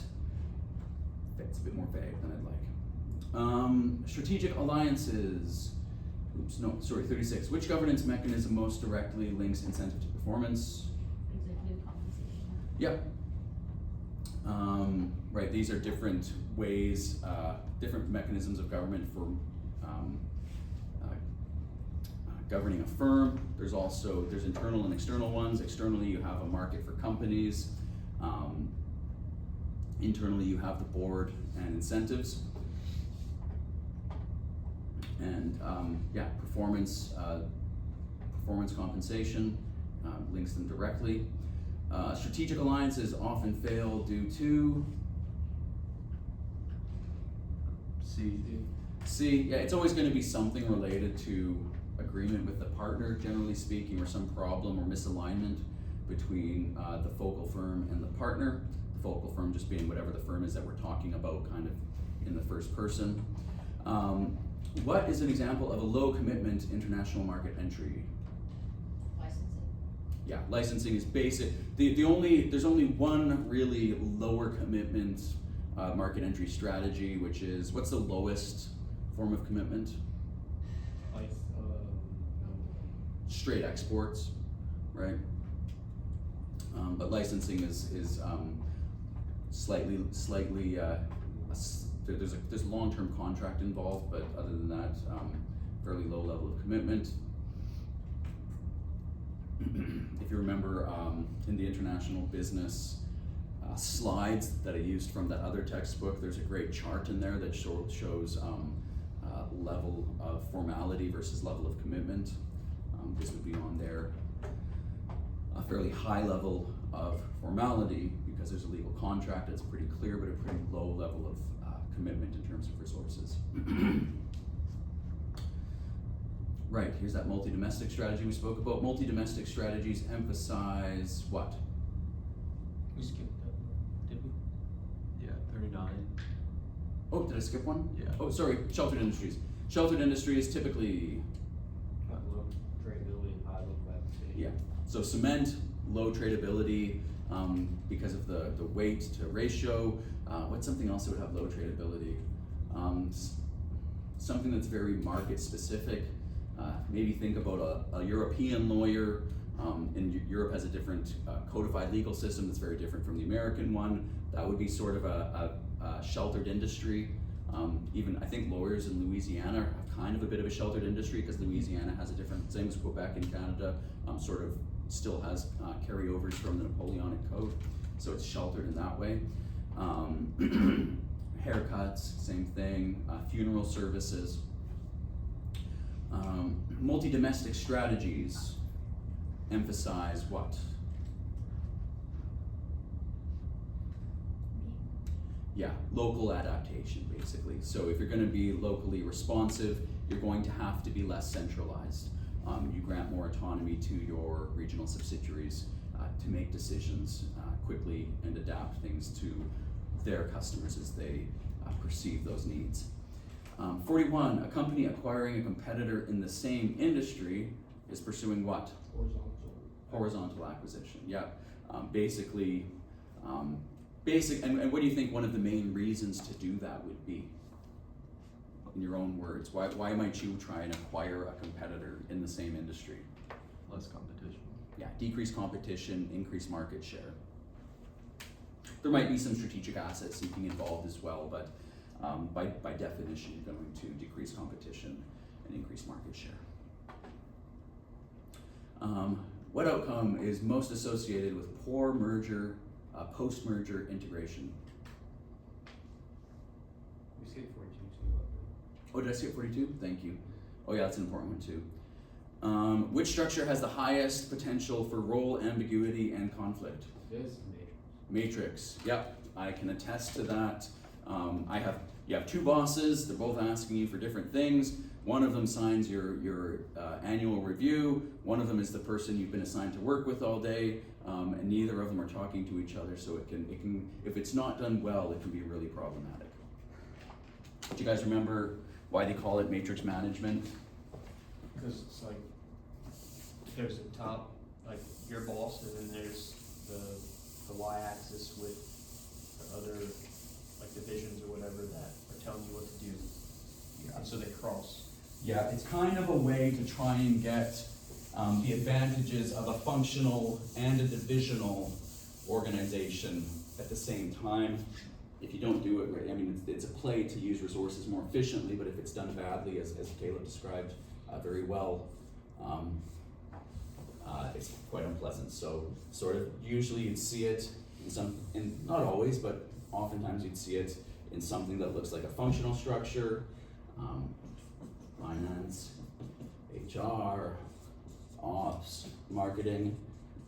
it's a bit more vague than I'd like. Strategic alliances. 36. Which governance mechanism most directly links incentive to performance? Executive compensation. Yep. Right, these are different ways, different mechanisms of government for governing a firm. There's internal and external ones. Externally, you have a market for companies. Internally, you have the board and incentives. And performance compensation links them directly. Strategic alliances often fail due to C. Yeah, it's always going to be something related to agreement with the partner, generally speaking, or some problem or misalignment between the focal firm and the partner. The focal firm just being whatever the firm is that we're talking about, kind of in the first person. What is an example of a low commitment international market entry? Licensing. Yeah, licensing is basic. There's only one really lower commitment market entry strategy, which is, what's the lowest form of commitment? Straight exports, right? But licensing is slightly there's a long-term contract involved, but other than that, fairly low level of commitment. If you remember, in the international business slides that I used from that other textbook, there's a great chart in there that shows level of formality versus level of commitment. This would be on there. A fairly high level of formality because there's a legal contract, it's pretty clear, but a pretty low level of commitment in terms of resources. Right, here's that multi-domestic strategy we spoke about. Multi-domestic strategies emphasize what? We skipped that, did we? Yeah, 39. Oh, did I skip one? Yeah. Oh, sorry, sheltered industries. Sheltered industries typically, Low tradability and high local adaptation. yeah. So cement, low tradability because of the weight to ratio. What's something else that would have low tradability? Something that's very market specific. Maybe think about a European lawyer. And Europe has a different codified legal system that's very different from the American one. That would be sort of a sheltered industry. Even I think lawyers in Louisiana have kind of a bit of a sheltered industry because Louisiana has a different things. Quebec in Canada sort of still has carryovers from the Napoleonic Code, so it's sheltered in that way. Haircuts, same thing. Funeral services. Multi-domestic strategies emphasize what? Yeah, local adaptation, basically. So if you're going to be locally responsive, you're going to have to be less centralized. You grant more autonomy to your regional subsidiaries to make decisions quickly and adapt things to their customers as they perceive those needs. 41, a company acquiring a competitor in the same industry is pursuing what? Horizontal acquisition, yeah. Basically, and what do you think one of the main reasons to do that would be? In your own words, why might you try and acquire a competitor in the same industry? Less competition. Yeah, decrease competition, increase market share. There might be some strategic asset seeking involved as well, but by definition, you're going to decrease competition and increase market share. What outcome is most associated with poor merger, post-merger integration? We skipped 42 too. Oh, did I skip 42? Thank you. Oh yeah, that's an important one too. Which structure has the highest potential for role ambiguity and conflict? This is matrix. Matrix, yep, I can attest to that. You have two bosses, they're both asking you for different things. One of them signs your annual review, one of them is the person you've been assigned to work with all day, and neither of them are talking to each other, so it can, if it's not done well, it can be really problematic. Do you guys remember why they call it matrix management? Because it's like, there's the top, like your boss, and then there's the y-axis with the other, like divisions or whatever that are telling you what to do. Yeah. And so they cross. Yeah, it's kind of a way to try and get the advantages of a functional and a divisional organization at the same time. If you don't do it right, I mean, it's a play to use resources more efficiently, but if it's done badly, as Caleb described very well, it's quite unpleasant. So sort of usually you'd see it in not always, but oftentimes you'd see it in something that looks like a functional structure, finance, HR, ops, marketing,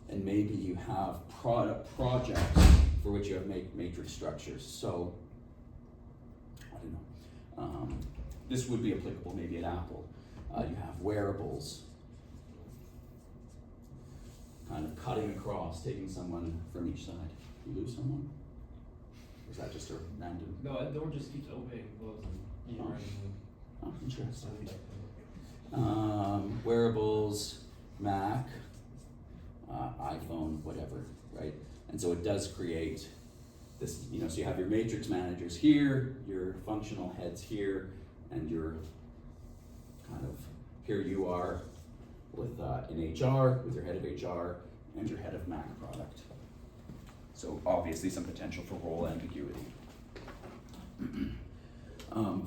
and maybe you have projects for which you have matrix structures. So, I don't know. This would be applicable maybe at Apple. You have wearables, kind of cutting across, taking someone from each side. You lose someone? Or is that just a random? No, the door just keeps opening and closing. Yeah. Oh, interesting. Wearables, Mac, iPhone, whatever, right? And so it does create this, so you have your matrix managers here, your functional heads here, and your kind of, here you are with in HR, with your head of HR and your head of Mac product. So obviously some potential for role ambiguity.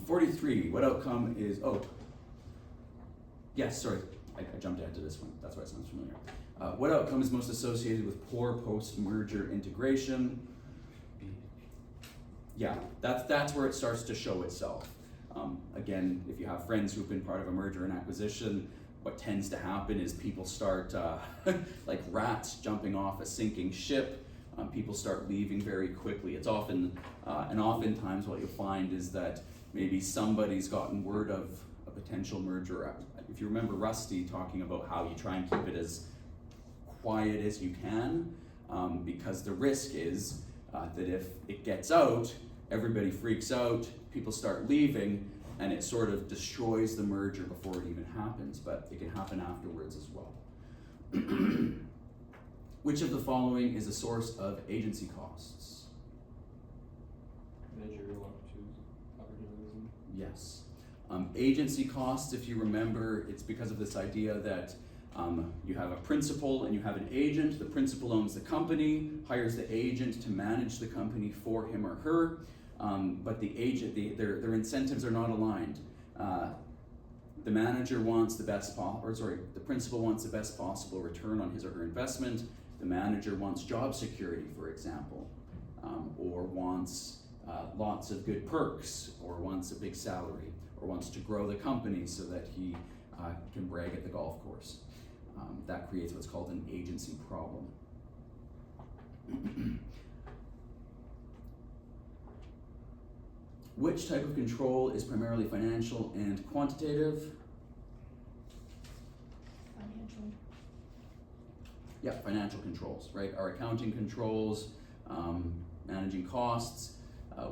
43, what outcome is, yes, sorry, I jumped ahead to this one, that's why it sounds familiar. What outcome is most associated with poor post-merger integration? Yeah, that's where it starts to show itself. Again, if you have friends who've been part of a merger and acquisition, what tends to happen is people start like rats jumping off a sinking ship. People start leaving very quickly. It's often, and oftentimes what you'll find is that maybe somebody's gotten word of a potential merger. If you remember Rusty talking about how you try and keep it as quiet as you can, because the risk is that if it gets out, everybody freaks out, people start leaving, and it sort of destroys the merger before it even happens, but it can happen afterwards as well. Which of the following is a source of agency costs? Managerial opportunities. Yes. Agency costs, if you remember, it's because of this idea that you have a principal and you have an agent. The principal owns the company, hires the agent to manage the company for him or her, but the agent, their incentives are not aligned. The manager wants the the principal wants the best possible return on his or her investment. The manager wants job security, for example, or wants lots of good perks, or wants a big salary, or wants to grow the company so that he can brag at the golf course. That creates what's called an agency problem. Which type of control is primarily financial and quantitative? Financial. Yeah, financial controls, right? Our accounting controls, managing costs.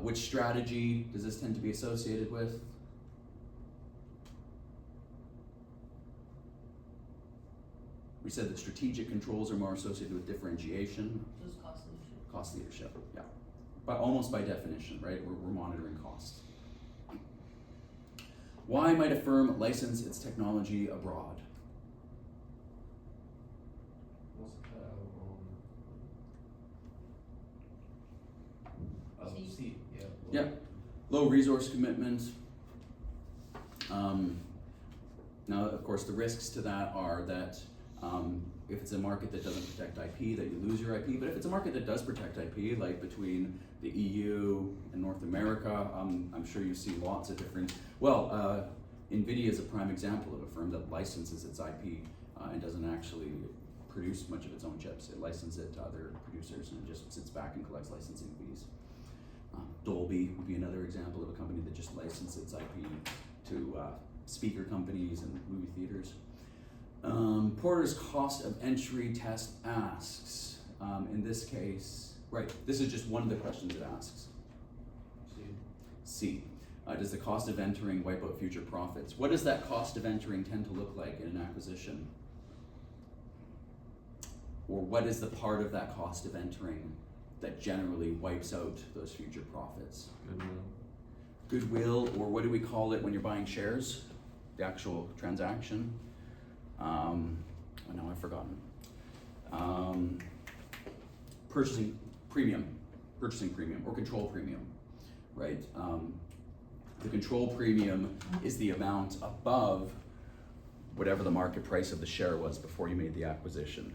Which strategy does this tend to be associated with? We said that strategic controls are more associated with differentiation. Just cost leadership. Cost leadership, yeah. But almost by definition, right? We're monitoring costs. Why might a firm license its technology abroad? See. Yeah, low resource commitment. Now, of course, the risks to that are that if it's a market that doesn't protect IP, that you lose your IP. But if it's a market that does protect IP, like between the EU and North America, I'm sure you see lots of different. Well, NVIDIA is a prime example of a firm that licenses its IP and doesn't actually produce much of its own chips. It licenses it to other producers and just sits back and collects licensing fees. Dolby would be another example of a company that just licensed its IP to speaker companies and movie theaters. Porter's cost of entry test asks, in this case, right, this is just one of the questions it asks. C. Does the cost of entering wipe out future profits? What does that cost of entering tend to look like in an acquisition? Or what is the part of that cost of entering that generally wipes out those future profits? Goodwill, or what do we call it when you're buying shares? The actual transaction. Oh no, I've forgotten. Purchasing premium, or control premium, right? The control premium is the amount above whatever the market price of the share was before you made the acquisition.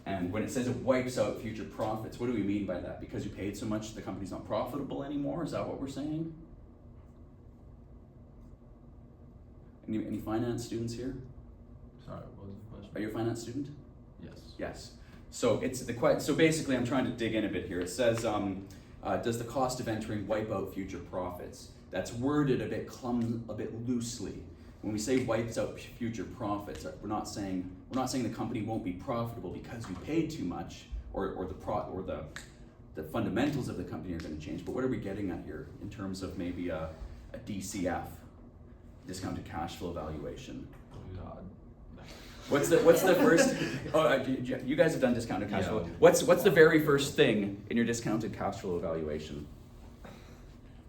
And when it says it wipes out future profits, what do we mean by that? Because you paid so much, the company's not profitable anymore? Is that what we're saying? Any finance students here? Sorry, what was the question? Are you a finance student? Yes. Yes. So so basically, I'm trying to dig in a bit here. It says, does the cost of entering wipe out future profits? That's worded a bit loosely. When we say wipes out future profits, we're not saying the company won't be profitable because you paid too much, or the fundamentals of the company are going to change. But what are we getting at here in terms of maybe a DCF, discounted cash flow valuation? God. What's the first? You guys have done discounted cash flow. Yeah. What's the very first thing in your discounted cash flow evaluation?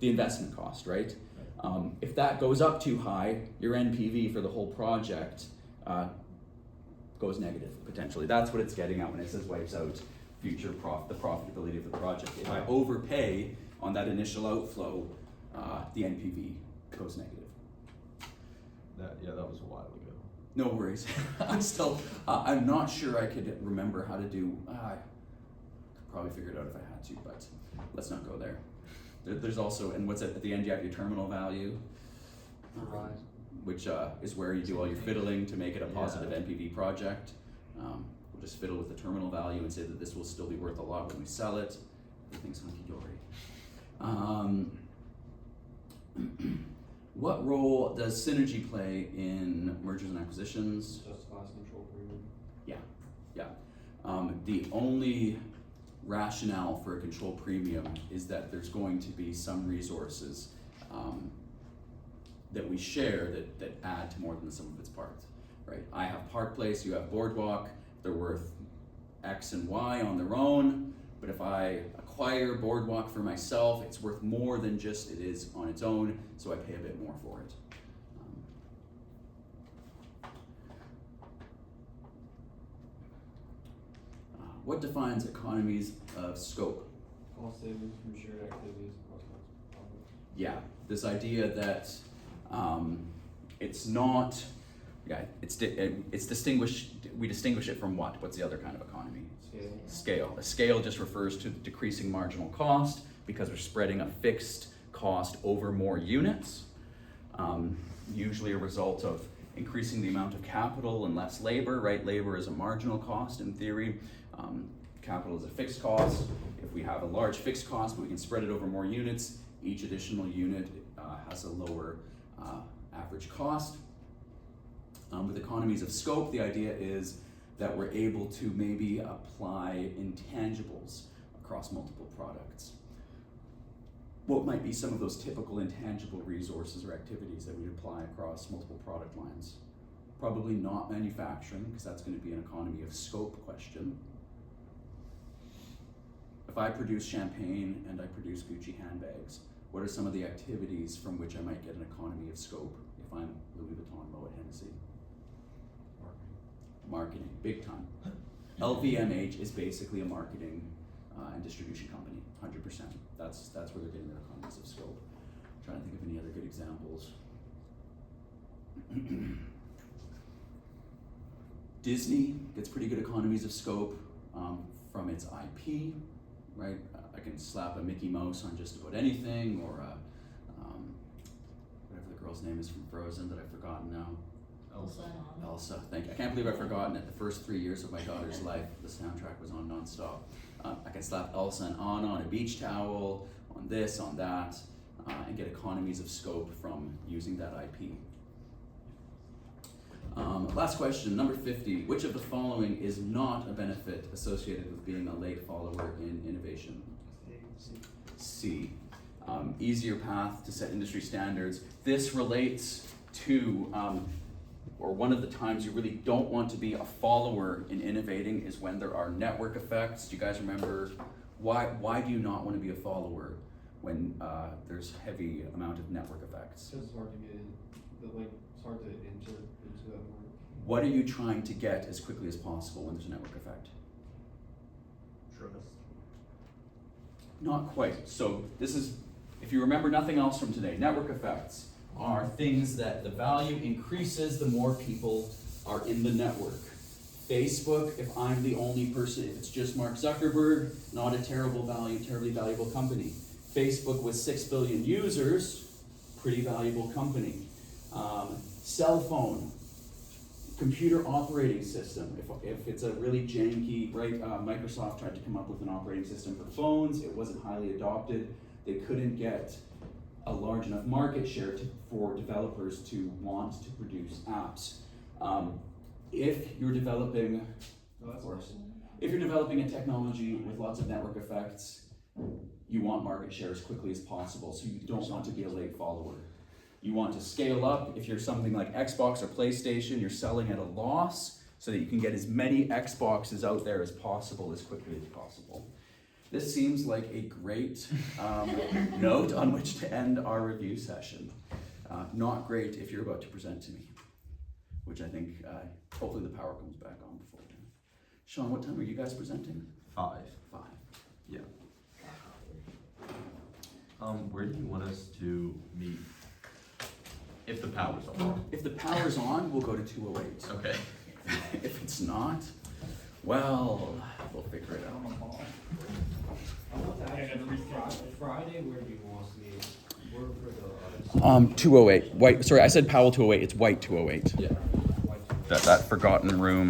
The investment cost, right? If that goes up too high, your NPV for the whole project goes negative potentially. That's what it's getting at when it says wipes out future the profitability of the project. If I overpay on that initial outflow, the NPV goes negative. That was a while ago. No worries. I'm not sure I could remember how to do. I could probably figure it out if I had to, but let's not go there. There's also, and what's at the end, you have your terminal value, which is where you do all your fiddling to make it a positive NPV project. We'll just fiddle with the terminal value and say that this will still be worth a lot when we sell it. Everything's hunky-dory. What role does synergy play in mergers and acquisitions? Just cost control premium. Yeah. The only rationale for a control premium is that there's going to be some resources that we share that add to more than the sum of its parts, right? I have Park Place, you have Boardwalk, they're worth X and Y on their own, but if I acquire Boardwalk for myself, it's worth more than just it is on its own, so I pay a bit more for it. What defines economies of scope? Cost savings from shared activities across multiple projects. Yeah, this idea that it's not, it's distinguished, we distinguish it from what? What's the other kind of economy? Scale. A scale just refers to decreasing marginal cost because we're spreading a fixed cost over more units, usually a result of increasing the amount of capital and less labor, right? Labor is a marginal cost in theory. Capital is a fixed cost. If we have a large fixed cost, but we can spread it over more units, each additional unit has a lower average cost. With economies of scope, the idea is that we're able to maybe apply intangibles across multiple products. What might be some of those typical intangible resources or activities that we'd apply across multiple product lines? Probably not manufacturing, because that's going to be an economy of scope question. If I produce champagne and I produce Gucci handbags, what are some of the activities from which I might get an economy of scope if I'm Louis Vuitton, Moet Hennessy? Marketing, big time. LVMH is basically a marketing and distribution company, 100%. That's where they're getting their economies of scope. I'm trying to think of any other good examples. Disney gets pretty good economies of scope from its IP, right? I can slap a Mickey Mouse on just about anything, or whatever the girl's name is from Frozen that I've forgotten now. Elsa, thank you. I can't believe I've forgotten it. The first 3 years of my daughter's life, the soundtrack was on nonstop. I can slap Elsa and Anna on a beach towel, on this, on that, and get economies of scope from using that IP. Last question, number 50. Which of the following is not a benefit associated with being a late follower in innovation? C. Easier path to set industry standards. This relates to or one of the times you really don't want to be a follower in innovating is when there are network effects. Do you guys remember why do you not want to be a follower when there's heavy amount of network effects? Because it's hard to get in, it's hard to enter into that market. What are you trying to get as quickly as possible when there's a network effect? Trust. Not quite. So this is, if you remember nothing else from today, network effects are things that the value increases the more people are in the network. Facebook, if I'm the only person, if it's just Mark Zuckerberg, not a terribly valuable company. Facebook with 6 billion users, pretty valuable company. Cell phone, computer operating system. If it's a really janky, right? Microsoft tried to come up with an operating system for phones. It wasn't highly adopted. They couldn't get a large enough market share for developers to want to produce apps. If you're developing, if you're developing a technology with lots of network effects, you want market share as quickly as possible, so you don't want to be a late follower. You want to scale up. If you're something like Xbox or PlayStation, you're selling at a loss so that you can get as many Xboxes out there as possible as quickly as possible. This seems like a great note on which to end our review session. Not great if you're about to present to me, which I think hopefully the power comes back on before then. Sean, what time are you guys presenting? 5. 5. Yeah. Where do you want us to meet? If the power's on. If the power's on, we'll go to 208. Okay. If it's not, well, we'll figure it out. Friday, where do you want us to meet? Where for the 208. White. Sorry, I said Powell 208. It's White 208. Yeah. That forgotten room.